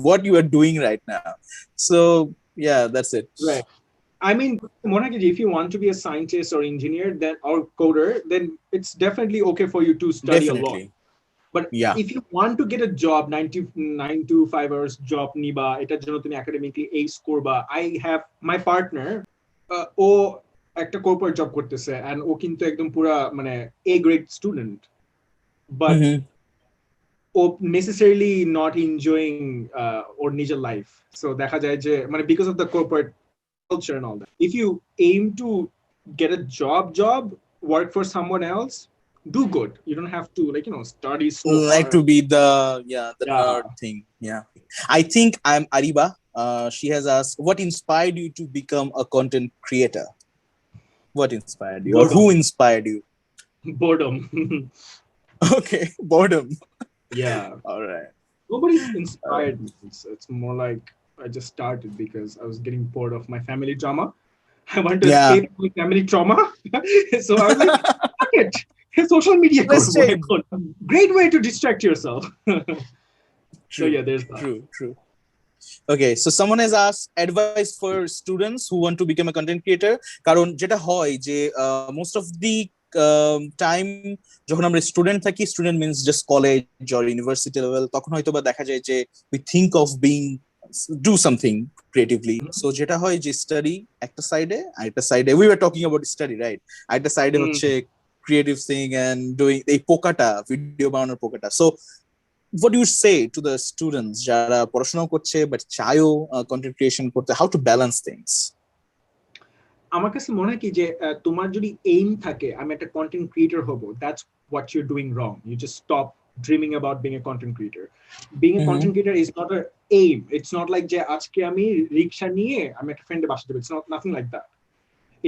[SPEAKER 2] what you are doing right now. So yeah, that's it.
[SPEAKER 3] Right. I mean, if you want to be a scientist or engineer then or coder, then it's definitely okay for you to study a lot. But if you want to get a job, 9 to 5 hours job niba, etar jonno tumi academically ace korba. I have my partner, ও একটা corporate job করতেছে, and ও কিন্তু একদম পুরা মানে A grade student, but O necessarily not enjoying or নিজের life. So দেখা যায় যে মানে because of the corporate culture and all that. If you aim to get a job, work for someone else, do good. You don't have to study so
[SPEAKER 2] like
[SPEAKER 3] hard.
[SPEAKER 2] to be the nerd thing. Yeah, I think I'm Ariba. She has asked, what inspired you to become a content creator? What inspired you? Or who inspired you?
[SPEAKER 3] Boredom.
[SPEAKER 2] Okay, boredom.
[SPEAKER 3] Yeah.
[SPEAKER 2] All right.
[SPEAKER 3] Nobody inspired me. It's more like I just started because I was getting bored of my family drama. I wanted to escape my family trauma. So I was like, fuck it. Social media. Great way to distract yourself. So yeah, there's that.
[SPEAKER 2] True. Okay, so someone has asked advice for students who want to become a content creator. কারণ যেটা হয় যে most of the time যখন আমরা student থাকি, student means just college or university level, তখন হয়তো বা দেখা যায় যে we think of being do something creatively. So যেটা হয় যে স্টাডি একটা সাইডে, আর একটা সাইডে we were talking about study, right? আর একটা সাইডে হচ্ছে creative thing and doing এই পোকাটা, ভিডিও বানানোর পোকাটা. So what do you say to the students যারা পড়াশোনা করছে বাট চায়ও কন্টেন্ট ক্রিয়েশন করতে, how to balance things?
[SPEAKER 3] আমার কাছে মনে হয় কি যে তোমার যদি এইম থাকে আমি একটা কন্টেন্ট ক্রিয়েটর হব, that's what you're doing wrong. You just stop dreaming about being a content creator. Being a content creator is not an aim. It's not like যে আজকে আমি রিকশা নিয়ে আমি একটা ফ্রেন্ডে বাসা দেব. It's not nothing like that.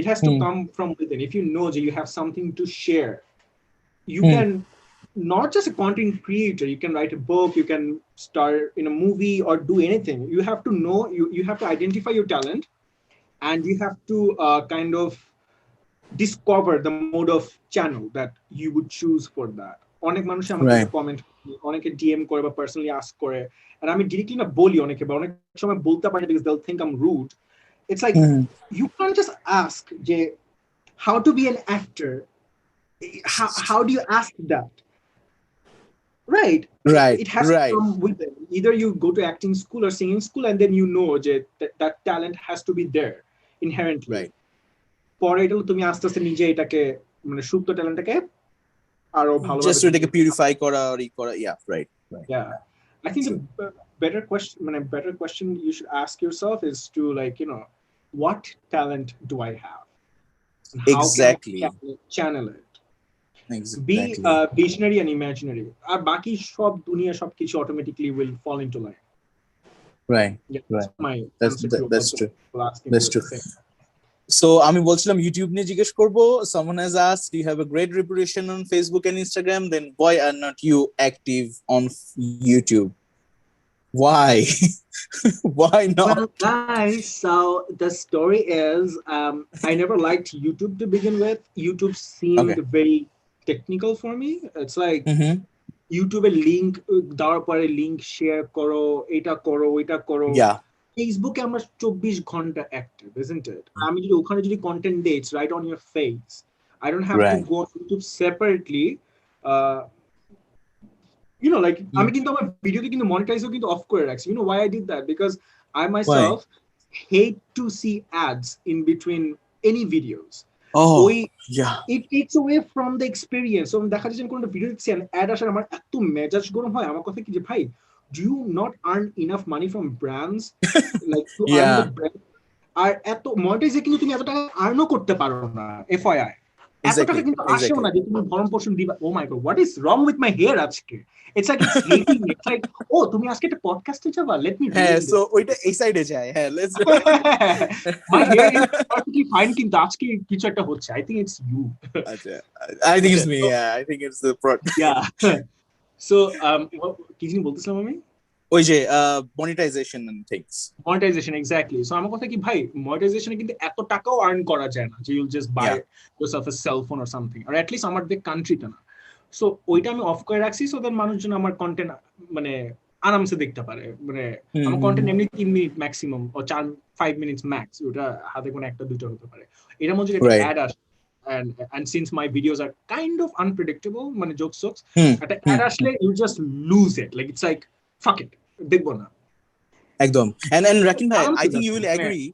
[SPEAKER 3] It has to come from within. If you know that you have something to share, you can not just a content creator, you can write a book, you can star in a movie or do anything. You have to know, you have to identify your talent, and you have to kind of discover the mode of channel that you would choose for that. অনেক মানুষ আমাকে comment, অনেকে DM করে বা personally ask করে, আর আমি directly না বলি অনেকে, বা অনেক সময় বলতে পারি because they'll think I'm rude. It's like you can't just ask যে how to be an actor. How do you ask that? Right. It has to come with it. Either you go to acting school or singing school, and then you know that talent has to be there inherently.
[SPEAKER 2] Right.
[SPEAKER 3] পরে এটা তুমি আস্তে আস্তে নিজে এটাকে মানে সুপ্ত ট্যালেন্টটাকে আরো ভালোভাবে
[SPEAKER 2] just এটাকে পিউরিফাই করা আর ই করা. Yeah, right.
[SPEAKER 3] Yeah. I think the better question you should ask yourself is to what talent do I have? And how
[SPEAKER 2] exactly.
[SPEAKER 3] can I channel it?
[SPEAKER 2] Exactly.
[SPEAKER 3] Be visionary and imaginary. আর বাকি সব দুনিয়া সবকিছু automatically will fall into line.
[SPEAKER 2] Right.
[SPEAKER 3] Yeah,
[SPEAKER 2] Right. That's true. That's true. So আমি বলছিলাম YouTube নিয়ে জিজ্ঞেস করব. Someone has asked, you have a great reputation on Facebook and Instagram, then why are not you active on YouTube? Why? Why not?
[SPEAKER 3] Well, guys, so the story is I never liked YouTube to begin with. YouTube seemed very technical for me. It's like ইউটিউবে link দেওয়ার পরে link share করো, এটা করো, ওইটা করো। ফেসবুকে আমরা 24 ঘন্টা অ্যাক্টিভ, isn't it? আমি যদি ওখানে যদি কন্টেন্ট দেই, it's right on your face. I don't have to go on YouTube separately. You know, like আমি কিন্তু আমার ভিডিওকে কিন্তু মনিটাইজও কিন্তু অফ করে রাখছি. You know why I did that? Because I myself hate to see ads in between any videos. It takes away from the experience. So দেখা যায় যে কোন ভিডিও দেখছি অ্যাড আসার আমার এত মেজাজ গরম হয়। আমার কথা কি যে ভাই, do you not earn enough money from brands like to earn the brand? আর এত মনিটাইজে কিন্তু তুমি এত টাকা আর্নও করতে পারো না, FYI. এত টাকা কিন্তু আসেও না যে তুমি ভরণ পোষণ দিবা। Oh my god, what is wrong with my hair আজকে? It's like it's hating me. It's like, oh, তুমি আজকে একটা পডকাস্টে যাবা, let me read.
[SPEAKER 2] So ওইটা এই সাইডে যায়। let's
[SPEAKER 3] my hair is perfectly fine, কিন্তু আজকে কিছু একটা হচ্ছে। I think it's you.
[SPEAKER 2] I think it's me. I think it's the
[SPEAKER 3] yeah. So কি জিনিস বলতেছিলাম আমি?
[SPEAKER 2] ওই যে monetisation and things.
[SPEAKER 3] Monetisation, exactly. So আমার কথা কি ভাই, মনিটাইজেশনে কিন্তু এত টাকাও আর্ন করা যায় না যে you'll just buy yourself a cell phone or something, or at least আমাদের কান্ট্রিতে না। সো ওইটা আমি অফ করে রাখছি, সো দ্যাট মানুষজন আমার কন্টেন্ট মানে আরামসে দেখতে পারে। মানে আমার কন্টেন্ট এমনি 3 মিনিট ম্যাক্সিমাম ও 5 মিনিটস ম্যাক্স, ওটা হাতে কোনো একটা দুটো হতে পারে। এটার মধ্যে একটা অ্যাড আসে, and since my videos are kind of unpredictable, মানে jokes একটা অ্যাড আসলে you just lose it, like it's like fuck it, দেখবো না
[SPEAKER 2] একদম। and Rakin bhai, I think you will agree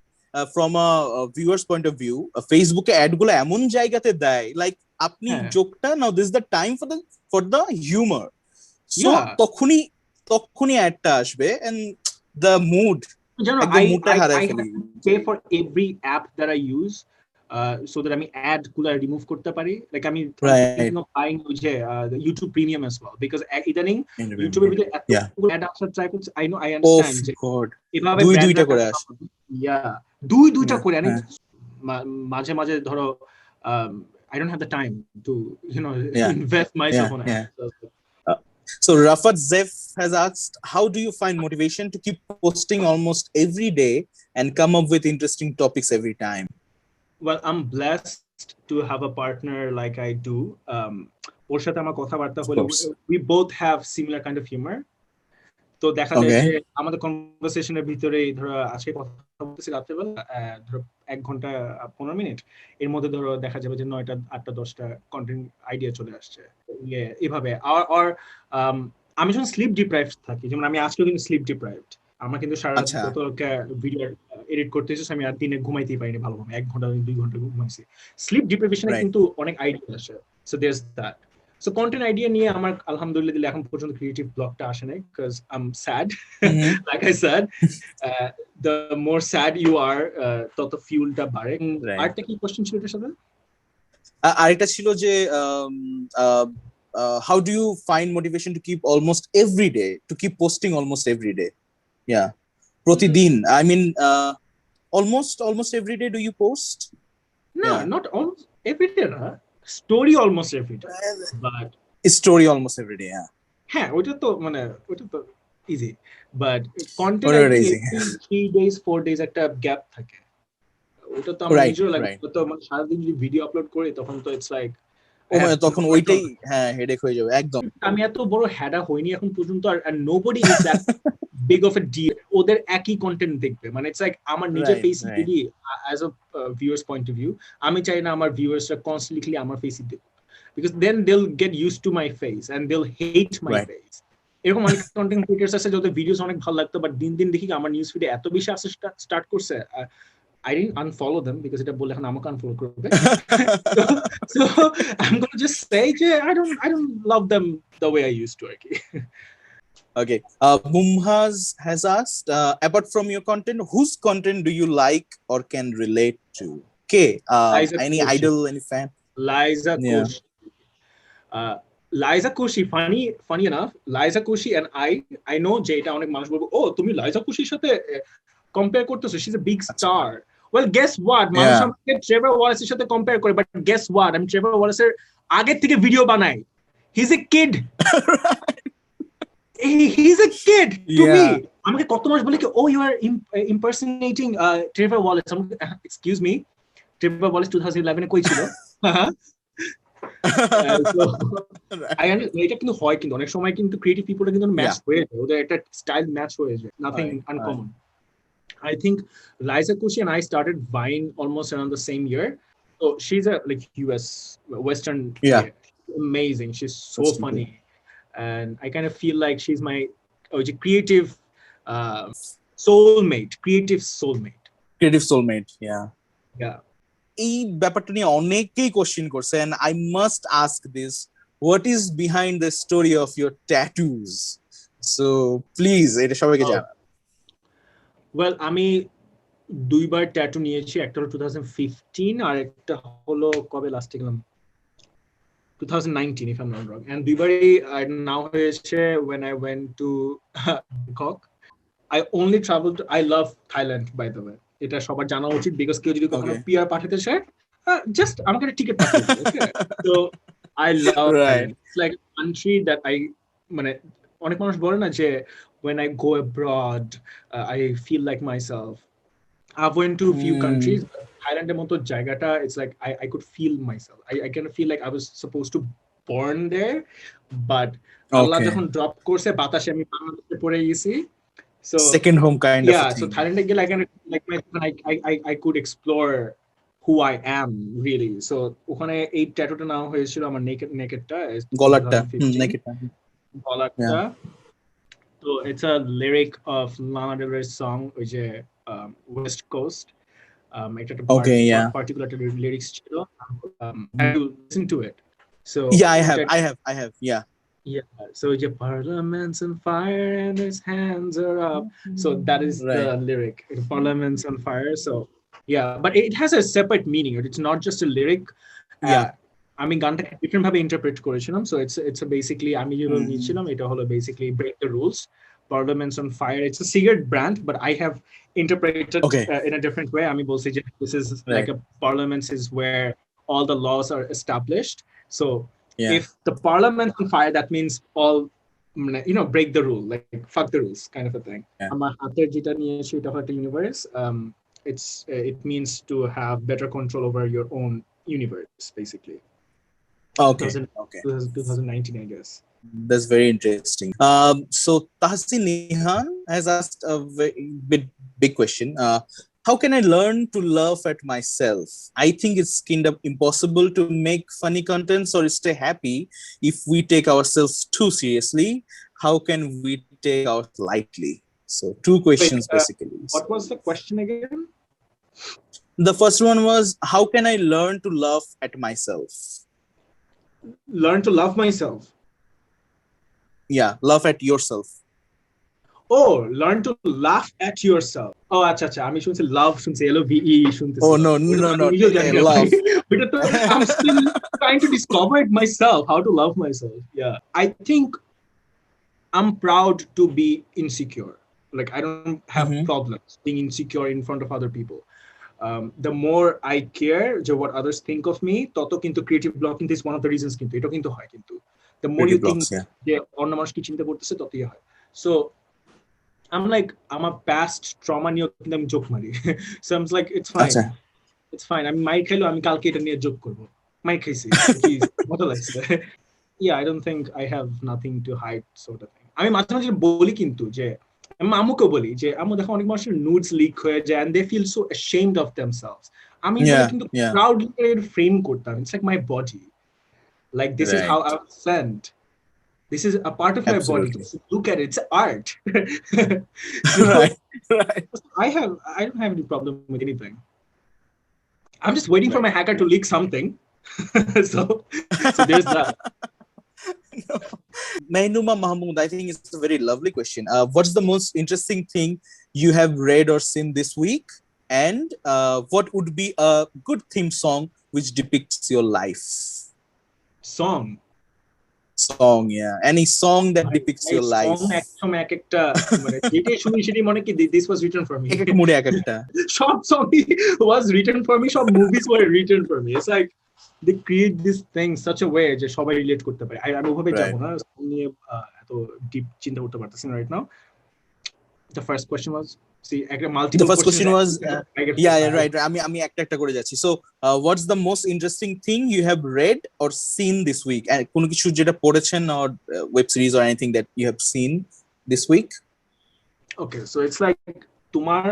[SPEAKER 2] from a viewer's point of view, Facebook এ ad গুলো এমন জায়গাতে দেয়, like আপনি জোকটা নাও, this is the time for the humor, so তখনই অ্যাডটা আসবে and the mood একদম মুডটা হারায় ফেলি।
[SPEAKER 3] I pay for every app that I use so that আমি অ্যাড গুলো রিমুভ করতে পারি। লাইক আমি buying the YouTube Premium as well, because ইদানিং ইউটিউবের ভিতরে এত অ্যাড আসার ট্রাই করছে। I know, I understand যে এভাবে দুইটা করে আসে, দুইটা করে। আমি মাঝে মাঝে ধরো I don't have the time to invest myself on it.
[SPEAKER 2] So Rafat Zef has asked, how do you find motivation to keep posting almost every day and come up with interesting topics every time?
[SPEAKER 3] Well, I'm blessed to have a partner like I do. ওর সাথে আমার কথাবার্তা হলে we both have similar kind of humor. তো দেখা যায় যে আমাদের কনভারসেশনের ভিতরে ধরো আজকে কথা বলতেছি রাত্রেবেলা, ধরো 1 ঘন্টা 15 মিনিট, এর মধ্যে ধরো দেখা যাবে যে 9টা 8টা 10টা কন্টেন্ট আইডিয়া চলে আসছে। এভাবে আর আমি যখন স্লিপ ডিপ্রাইভড থাকি, যেমন আমি আজকেও কিন্তু স্লিপ ডিপ্রাইভড, আমার কিন্তু সারা রাত ভিডিও এডিট করতেছি, আমি আর দিনে ঘুমাইতেই পারিনি ভালোভাবে, 1 ঘন্টা 2 ঘন্টা ঘুমাইছি। স্লিপ ডিপ্রাইভেশনে কিন্তু অনেক আইডিয়া আসে। So there's that. So content idea নিয়ে আমার আলহামদুলিল্লাহ এখন পর্যন্ত ক্রিয়েটিভ ব্লকটা আসে নাই, because I'm sad. Like I said, the more sad you are, তত fuelটা বাড়ে। আরেকটা কি কোশ্চেন ছিল এটার সাথে?
[SPEAKER 2] আরেকটা ছিল যে how do you find motivation to keep almost every day, to keep posting almost every day? Yeah, প্রতিদিন, I mean almost every day do you post?
[SPEAKER 3] No, not almost every day, story almost every day, but
[SPEAKER 2] story almost every day.
[SPEAKER 3] হ্যাঁ ওটা তো easy, but content 3 days 4 days একটা gap থাকে, ওটা তো আমরা নিজেও লাগে। তো মানে সারাদিন যদি ভিডিও আপলোড করি তখন তো ইটস লাইক
[SPEAKER 2] তখন ওইটাই হেডেক হয়ে যাবে একদম।
[SPEAKER 3] আমি এত বড় হেডা হইনি এখন পর্যন্ত, আর nobody is that big of a deal ওদের একই কন্টেন্ট দেখবে। মানে ইটস লাইক আমার নিজের ফেসই যদি as a viewers point of view, আমি চাই না আমার ভিউয়ার্সরা কনস্ট্যান্টলি আমার ফেসই দেখবে, because then they'll get used to my face and they'll hate my face. এরকম অনেক কন্টেন্ট ক্রিয়েটরস আছে যাদের ভিডিওস অনেক ভালো লাগতো, বাট দিন দিন দেখি আমার নিউজ ফিডে এত বেশি আসা স্টার্ট করছে, I didn't unfollow them because এটা বলে এখন আমাকে আনফলো করবে। So I'm going to just say I don't love them the way I used to.
[SPEAKER 2] Okay. Mumhaz has asked, apart from your content, whose content do you like or can relate to? Okay. Any idol, any fan?
[SPEAKER 3] Liza Koshy, funny enough, Liza Koshy and I know যে এটা অনেক মানুষ বলবে, ও তুমি লাইজা কোশির সাথে compare করতেছো, she's a big star. Well, guess what? মানুষ আমাকে ট্রেভার ওয়ালেসের সাথে কম্পেয়ার করে, but guess what? আমি ট্রেভার ওয়ালেসের আগের থেকে ভিডিও বানাই। He's a kid. He's a kid to me. আমাকে কত মানুষ বলে কি, oh you are impersonating Trevor Wallace. Excuse me, Trevor Wallace 2011 এ কই ছিল? So এটা কিন্তু হয়, কিন্তু অনেক সময় কিন্তু ক্রিয়েটিভ পিপলটা কিন্তু ম্যাচ হয়ে যায়, ওদের একটা স্টাইল ম্যাচ হয়ে যায়, nothing uncommon. I think Liza Koshy and I started Vine almost around the same year. So she's a like US Western, amazing. She's so funny, and I kind of feel like she's my creative soulmate. Creative soulmate. Yeah.
[SPEAKER 2] এই ব্যাপারটা নিয়ে অনেকেই question করছে, and I must ask this: what is behind the story of your tattoos? So please, এটা সবাইকে জানান।
[SPEAKER 3] Well, আমি দুইবার ট্যাটু নিয়েছি, একটা হলো 2015 আর একটা হলো কবে লাস্টে গেলাম 2019 if I'm not wrong, and দুইবারই now হয়েছে when I went to Bangkok. I only traveled to, I love Thailand by the way, এটা সবার জানা উচিত, because কেউ যদি কখনো পিআর পাঠাতে চায় just আমাকে একটা টিকেট পাঠিয়ে দিন, okay? So I love Thailand. It's like a country that I মানে অনেক মানুষ বলে না যে when I go abroad I feel like myself. I've went to a few countries. Thailand এর মতো জায়গাটা, it's like I could feel myself. I kind of feel like I was supposed to born there, but Allah যখন drop করছে বাতাসে আমি বাংলাদেশে পড়ে গেছি, so
[SPEAKER 2] second home kind of a thing.
[SPEAKER 3] So Thailand again, like I could explore who I am really. So ওখানে এই ট্যাটুটা নাও হয়েছিল আমার নেকেটটা,
[SPEAKER 2] গলারটা,
[SPEAKER 3] গলারটা। So it's a lyric of Lana Del Rey's song which is West Coast. একটা particular lyrics ছিল, and you listen to it. So
[SPEAKER 2] I have
[SPEAKER 3] yeah, so your parliament's on fire and his hands are up. So that is the lyric. Parliament's on fire. So yeah, but it has a separate meaning. It's not just a lyric. I mean, গানটা different ভাবে interpret করেছিলাম. So it's a basically আমি যেটা নিয়েছিলাম এটা হলো basically break the rules. Parliament's on fire. It's a cigarette brand, but I have interpreted in a different way. আমি বলছি যে this is like a parliament is where all the laws are established. So if the parliament's on fire, that means all break the rule, like fuck the rules kind of a thing. আমার হাতের যেটা নিয়েছি এটা হলো universe. It means to have better control over your own universe basically. 2019 I guess.
[SPEAKER 2] That's very interesting. So Tahsin Nihan has asked a very big question. How can I learn to laugh at myself? I think it's kind of impossible to make funny contents or stay happy if we take ourselves too seriously. How can we take ourselves lightly? So two questions basically.
[SPEAKER 3] What was the question again?
[SPEAKER 2] The first one was, how can I learn to laugh at myself?
[SPEAKER 3] Learn to love myself.
[SPEAKER 2] Yeah, laugh at yourself.
[SPEAKER 3] Oh, learn to laugh at yourself. Oh, acha. আমি শুনছি love, শুনছি LOVE, শুনছি.
[SPEAKER 2] Oh no, love.
[SPEAKER 3] But I'm still trying to discover it myself, how to love myself. Yeah, I think I'm proud to be insecure. Like I don't have problems being insecure in front of other people. The more I care what others think of me, তত কিন্তু creative block কিন্তু is one of the reasons কিন্তু এটা কিন্তু হয় কিন্তু. The more you think যে অন্য মানুষ কি চিন্তা করতেছে ততই হয়. So I'm like, I'm a past trauma নিয়ে কিন্তু আমি জোক মারি. So I'm like, it's fine. It's fine. আমি মাইর খাইলো, আমি কালকে এটা নিয়ে জোক করব. মাইর খাইছি. মজা লাগছে. Yeah, I don't think I have nothing to hide sort of thing. আমি মাঝে মাঝে বলি কিন্তু যে আম্মুকে বলি যে আম্মু দেখো অনেক মানুষের nudes leak হয়ে যায় and they feel so ashamed of themselves. আমি কিন্তু proudly frame করতাম. It's like my body. Like this is how I'm sent. This is a part of my body. Look at it. It's art.
[SPEAKER 2] Right.
[SPEAKER 3] I don't have any problem with anything. I'm just waiting for my hacker to leak something. so there's that.
[SPEAKER 2] Mahinuma Mahmood, I think it's a very lovely question. What's the most interesting thing you have read or seen this week? And what would be a good theme song which depicts your life?
[SPEAKER 3] Song,
[SPEAKER 2] yeah. Any song that depicts your life.
[SPEAKER 3] Song একদম একটা মানে যেটা শুনি সেটা মনে কি this was written for me.
[SPEAKER 2] এক মুড়ে একটা
[SPEAKER 3] সব song was written for me, সব movies were written for me. It's like they create this thing such a way যে সবাই রিলেট করতে পারে. আমি ওভাবে যাব না, নিয়ে এত ডিপ চিন্তা করতে পারতেছি না right now. The first question was See, multiple
[SPEAKER 2] The first question was
[SPEAKER 3] right.
[SPEAKER 2] আমি একটা করে যাচ্ছি. So what's the most interesting thing you have read or seen this week? কোনো কিছু যেটা পড়েছেন or web series or anything that you have seen this week?
[SPEAKER 3] Okay, so it's like তোমার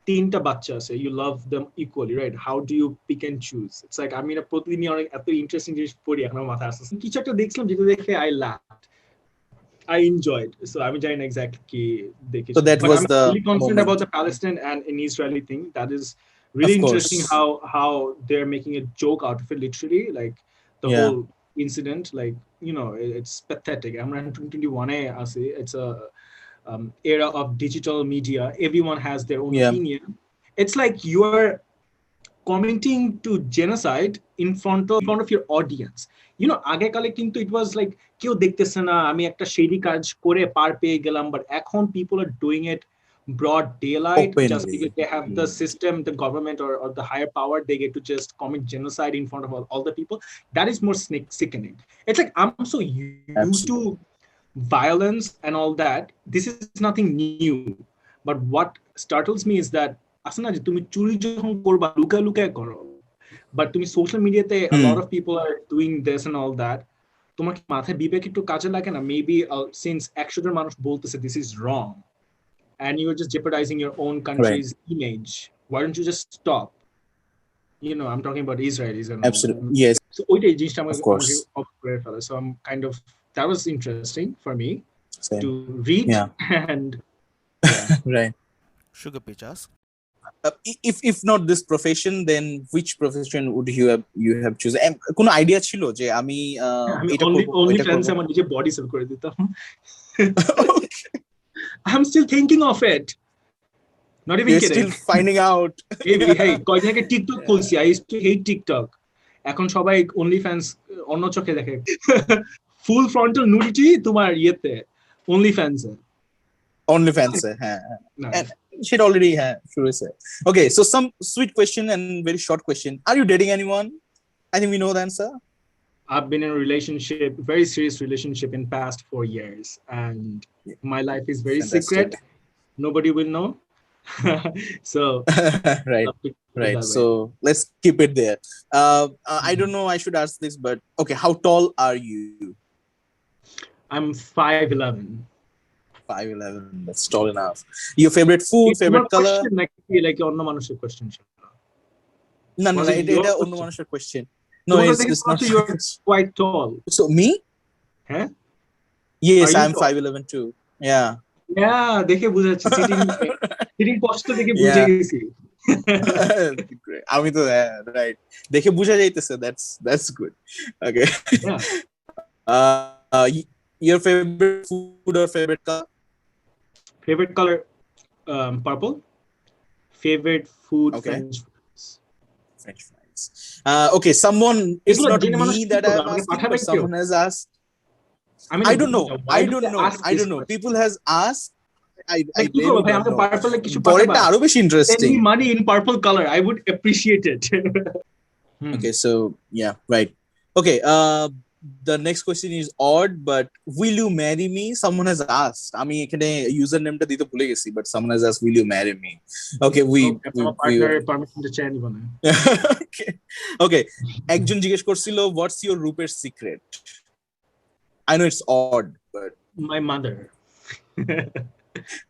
[SPEAKER 3] তিনটা বাচ্চা আছে, you love them equally, right? How do you pick and choose? It's like আমি না প্রতিদিনই অনেক এত ইন্টারেস্টিং জিনিস পড়ি, এখন আমার মাথায় আসছে কিছু একটা দেখছিলাম যেটা দেখে I laughed, I enjoyed. So I'm জানি exactly কি দেখেছি.
[SPEAKER 2] So that
[SPEAKER 3] But
[SPEAKER 2] was
[SPEAKER 3] I'm
[SPEAKER 2] the
[SPEAKER 3] really concerned
[SPEAKER 2] moment.
[SPEAKER 3] about the Palestine and an Israeli thing. That is really
[SPEAKER 2] Of course.
[SPEAKER 3] interesting how they're making a joke out of it, literally, like the
[SPEAKER 2] Yeah.
[SPEAKER 3] whole incident, like, you know, it's pathetic. I'm in 2021 আছি. It's a era of digital media. Everyone has their own opinion. It's like you are commenting to genocide in front of your audience. You know, আগে কালে কিন্তু it was like কেউ দেখতেছে না, আমি একটা shady কাজ করে পার পেয়ে গেলাম, but এখন people are doing it broad daylight.
[SPEAKER 2] Openly.
[SPEAKER 3] Just because they have the system, the government, or the higher power, they get to just commit genocide in front of all the people. That is more sickening. It's like I'm so used to violence and all that. This is nothing new, but what startles me is that আসলে না যে তুমি চুরি যখন করবা লুকায় করো, but তুমি সোশ্যাল মিডিয়াতে a lot of people are doing this and all that. তোমার কি মাথায় বিবেক একটু কাজে লাগে না? Maybe since 100 জন মানুষ বলতেছে this is wrong and you're just jeopardizing your own country's image, why don't you just stop? You know, I'm talking about Israelis and
[SPEAKER 2] Absolutely, yes.
[SPEAKER 3] So ওইটাই জিনিসটা আমাকে
[SPEAKER 2] Of
[SPEAKER 3] করে ফেলে. So I'm kind of, that was interesting for me
[SPEAKER 2] Same.
[SPEAKER 3] to read and
[SPEAKER 2] Right.
[SPEAKER 1] Sugar Peach ask.
[SPEAKER 2] If not this profession, then which profession would you have chosen? কোনো idea ছিল যে আমি এটা করব,
[SPEAKER 3] only
[SPEAKER 2] এটা
[SPEAKER 3] fans
[SPEAKER 2] করব?
[SPEAKER 3] আমার নিজে বডি সেল করে দিতাম. I'm still thinking of it. Not even
[SPEAKER 2] You're
[SPEAKER 3] kidding.
[SPEAKER 2] still finding out.
[SPEAKER 3] Hey, কয়দিন আগে টিকটক খুলছি. I used to hate TikTok. এখন সবাই only fans অন্য চোখে দেখে. Full frontal nudity তোমার ইয়েতে only fans A.
[SPEAKER 2] Only fans, and shit already sure is it. Okay, so some sweet question and very short question. Are you dating anyone? I think we know the answer.
[SPEAKER 3] I've been in a relationship, very serious relationship in past 4 years, and my life is very secret. Nobody will know. So
[SPEAKER 2] right. So let's keep it there. I don't know, I should ask this, but okay, how tall are you?
[SPEAKER 3] I'm 5'11".
[SPEAKER 2] 5'11", that's tall enough. Your favorite food, favorite color?
[SPEAKER 3] Like অন্য মানুষের question ছিল.
[SPEAKER 2] No, এটা অন্য মানুষের question. No, it's not.
[SPEAKER 3] You're quite tall.
[SPEAKER 2] So me?
[SPEAKER 3] Huh?
[SPEAKER 2] Yes, I'm 5'11" too. Yeah,
[SPEAKER 3] দেখে বুঝা যাচ্ছে, sitting posture দেখে বুঝে গেছি.
[SPEAKER 2] আমি তো right দেখে বুঝা যাইতেছে, that's good. Okay. Your favorite food or favorite color?
[SPEAKER 3] Favorite color, purple. Favorite food,
[SPEAKER 2] Okay.
[SPEAKER 3] French fries.
[SPEAKER 2] Okay, someone, it's not me that I'm asking, but someone has asked. I don't know. People has asked. I really don't know. পরেরটা আরো বেশি interesting.
[SPEAKER 3] Send me money in purple color. I would appreciate it.
[SPEAKER 2] Okay, so yeah, right. Okay, the next question is odd, but will you marry me? Someone has asked. আমি এখানে username টা দিতে ভুলে গেছি, but someone has asked, will you marry me? Okay, we
[SPEAKER 3] permission to change নিব না.
[SPEAKER 2] Okay, একজন জিজ্ঞেস করছিল, what's your রূপের secret? I know it's odd, but
[SPEAKER 3] my mother.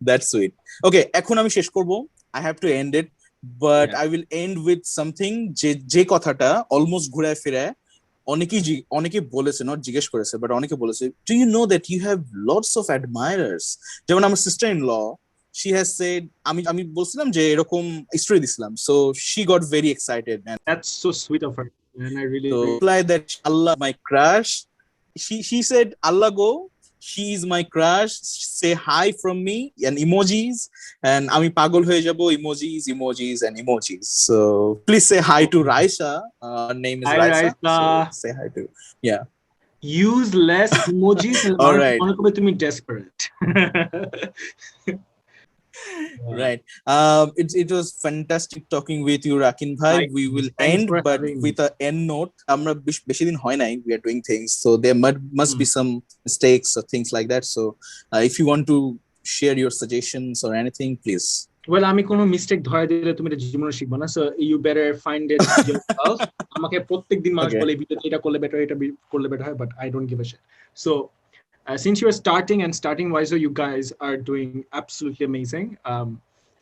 [SPEAKER 2] That's sweet. Okay, এখন আমি শেষ করব. I have to end it, but I will end with something যে কথাটা almost ঘুরায় ফিরায় অনেকেই বলেছে, not জিজ্ঞেস করেছে, but অনেকে বলেছে, do you know that you have lots of admirers? যেমন আমার sister in law, she has said, আমি বলছিলাম যে এরকম story দিছিলাম, so she got very excited, and
[SPEAKER 3] that's so sweet of her, and I really
[SPEAKER 2] replied that Allah my crush. She said, Allah go, she is my crush, say hi from me, and emojis, and আমি পাগল হয়ে যাব, emojis and emojis. So please say hi to Raisha. Her name is Raisha. So say hi to,
[SPEAKER 3] use less emojis.
[SPEAKER 2] All right,
[SPEAKER 3] to me desperate.
[SPEAKER 2] Right. It was fantastic talking with you, Rakin bhai. We will end, but with an end note. আমরা বেশি দিন হয় নাই, we are doing things, so there must be some mistakes or things like that. So if you want to share your suggestions or anything, please.
[SPEAKER 3] Well, আমি কোনো mistake ধরে দিলে তুমি এটা জীবনে শিখবে না, so you better find it yourself. আমাকে প্রত্যেকদিন মানুষ
[SPEAKER 2] Okay.
[SPEAKER 3] বলে ভিডিওতে এটা করলে বেটার, এটা করলে বেটার হয়, but I don't give a shit. So since you are starting Wiser, you guys are doing absolutely amazing.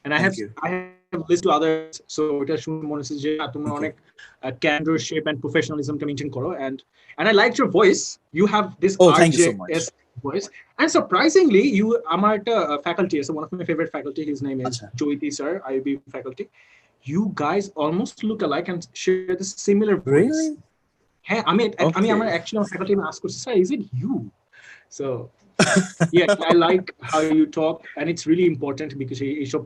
[SPEAKER 3] And
[SPEAKER 2] Thank you.
[SPEAKER 3] I have listened to others, so এটা শুনে মনে হচ্ছে যে তুমি অনেক candorship and professionalism টা maintain করো, and I liked your voice. You have this
[SPEAKER 2] Thank you so much.
[SPEAKER 3] RJS voice, and surprisingly, you আমার একটা faculty, so one of my favorite faculty, his name is Joiti sir, IUB faculty. You guys almost look alike and share the similar voice.
[SPEAKER 2] Really?
[SPEAKER 3] Hey, I mean, আমার actually আমার faculty ask করছে, sir, is it you? So yeah, I like how you talk, and it's really important because it's a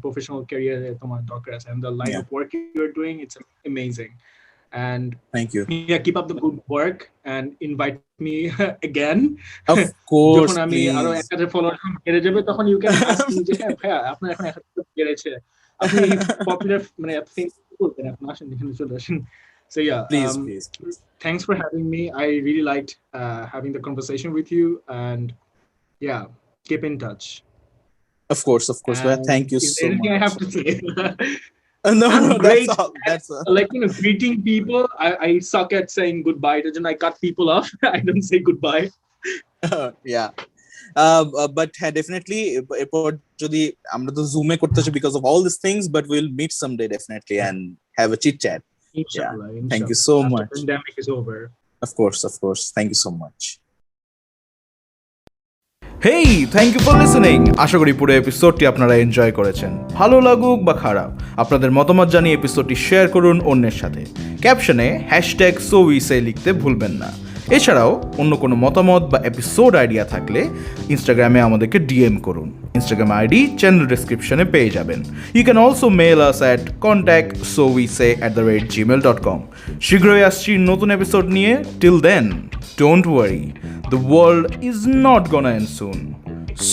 [SPEAKER 3] professional career তোমার দরকার আছে, and the line of work you're doing, it's amazing. And
[SPEAKER 2] Thank you.
[SPEAKER 3] Yeah, keep up the good work and invite me again.
[SPEAKER 2] Of course,
[SPEAKER 3] যখন আমি আরো 1000 follower বেড়ে যাবে তখন you can ask me যে ভাইয়া আপনার এখন 1000 বেড়েছে, আপনি পপুলার মানে আপনি করবেন, আপনি আসেন এখানে চলে আসেন. So yeah,
[SPEAKER 2] please.
[SPEAKER 3] Thanks for having me. I really liked having the conversation with you, and yeah, keep in touch.
[SPEAKER 2] Of course. Well, thank you
[SPEAKER 3] Is
[SPEAKER 2] so
[SPEAKER 3] there anything
[SPEAKER 2] much.
[SPEAKER 3] I have to say?
[SPEAKER 2] No,
[SPEAKER 3] Great.
[SPEAKER 2] that's all.
[SPEAKER 3] Like, greeting people, I suck at saying goodbye. I cut people off. I don't say goodbye.
[SPEAKER 2] Yeah. But definitely এরপর যদি আমরা তো জুমে করতেছি because of all these things, but we'll meet someday definitely and have a chit chat.
[SPEAKER 3] Inshallah.
[SPEAKER 2] Thank you so
[SPEAKER 3] After
[SPEAKER 2] much.
[SPEAKER 3] the pandemic is over.
[SPEAKER 2] Of course. Thank you so much.
[SPEAKER 1] Hey, thank you for listening. আশা করি পুরো এপিসোডটি আপনারা enjoy করেছেন। ভালো লাগুক বা খারাপ, আপনাদের মতামত জানিয়ে এপিসোডটি শেয়ার করুন অন্যের সাথে। ক্যাপশনে #SOWISE লিখতে ভুলবেন না। এছাড়াও অন্য কোনো মতামত বা এপিসোড আইডিয়া থাকলে ইনস্টাগ্রামে আমাদেরকে ডিএম করুন। ইনস্টাগ্রাম আইডি চ্যানেল ডিসক্রিপশনে পেয়ে যাবেন। You can also mail us at contact@sowise@gmail.com। শীঘ্রই আসছি নতুন এপিসোড নিয়ে। Till then, don't worry, the world is not gonna end soon.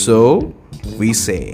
[SPEAKER 1] So we say.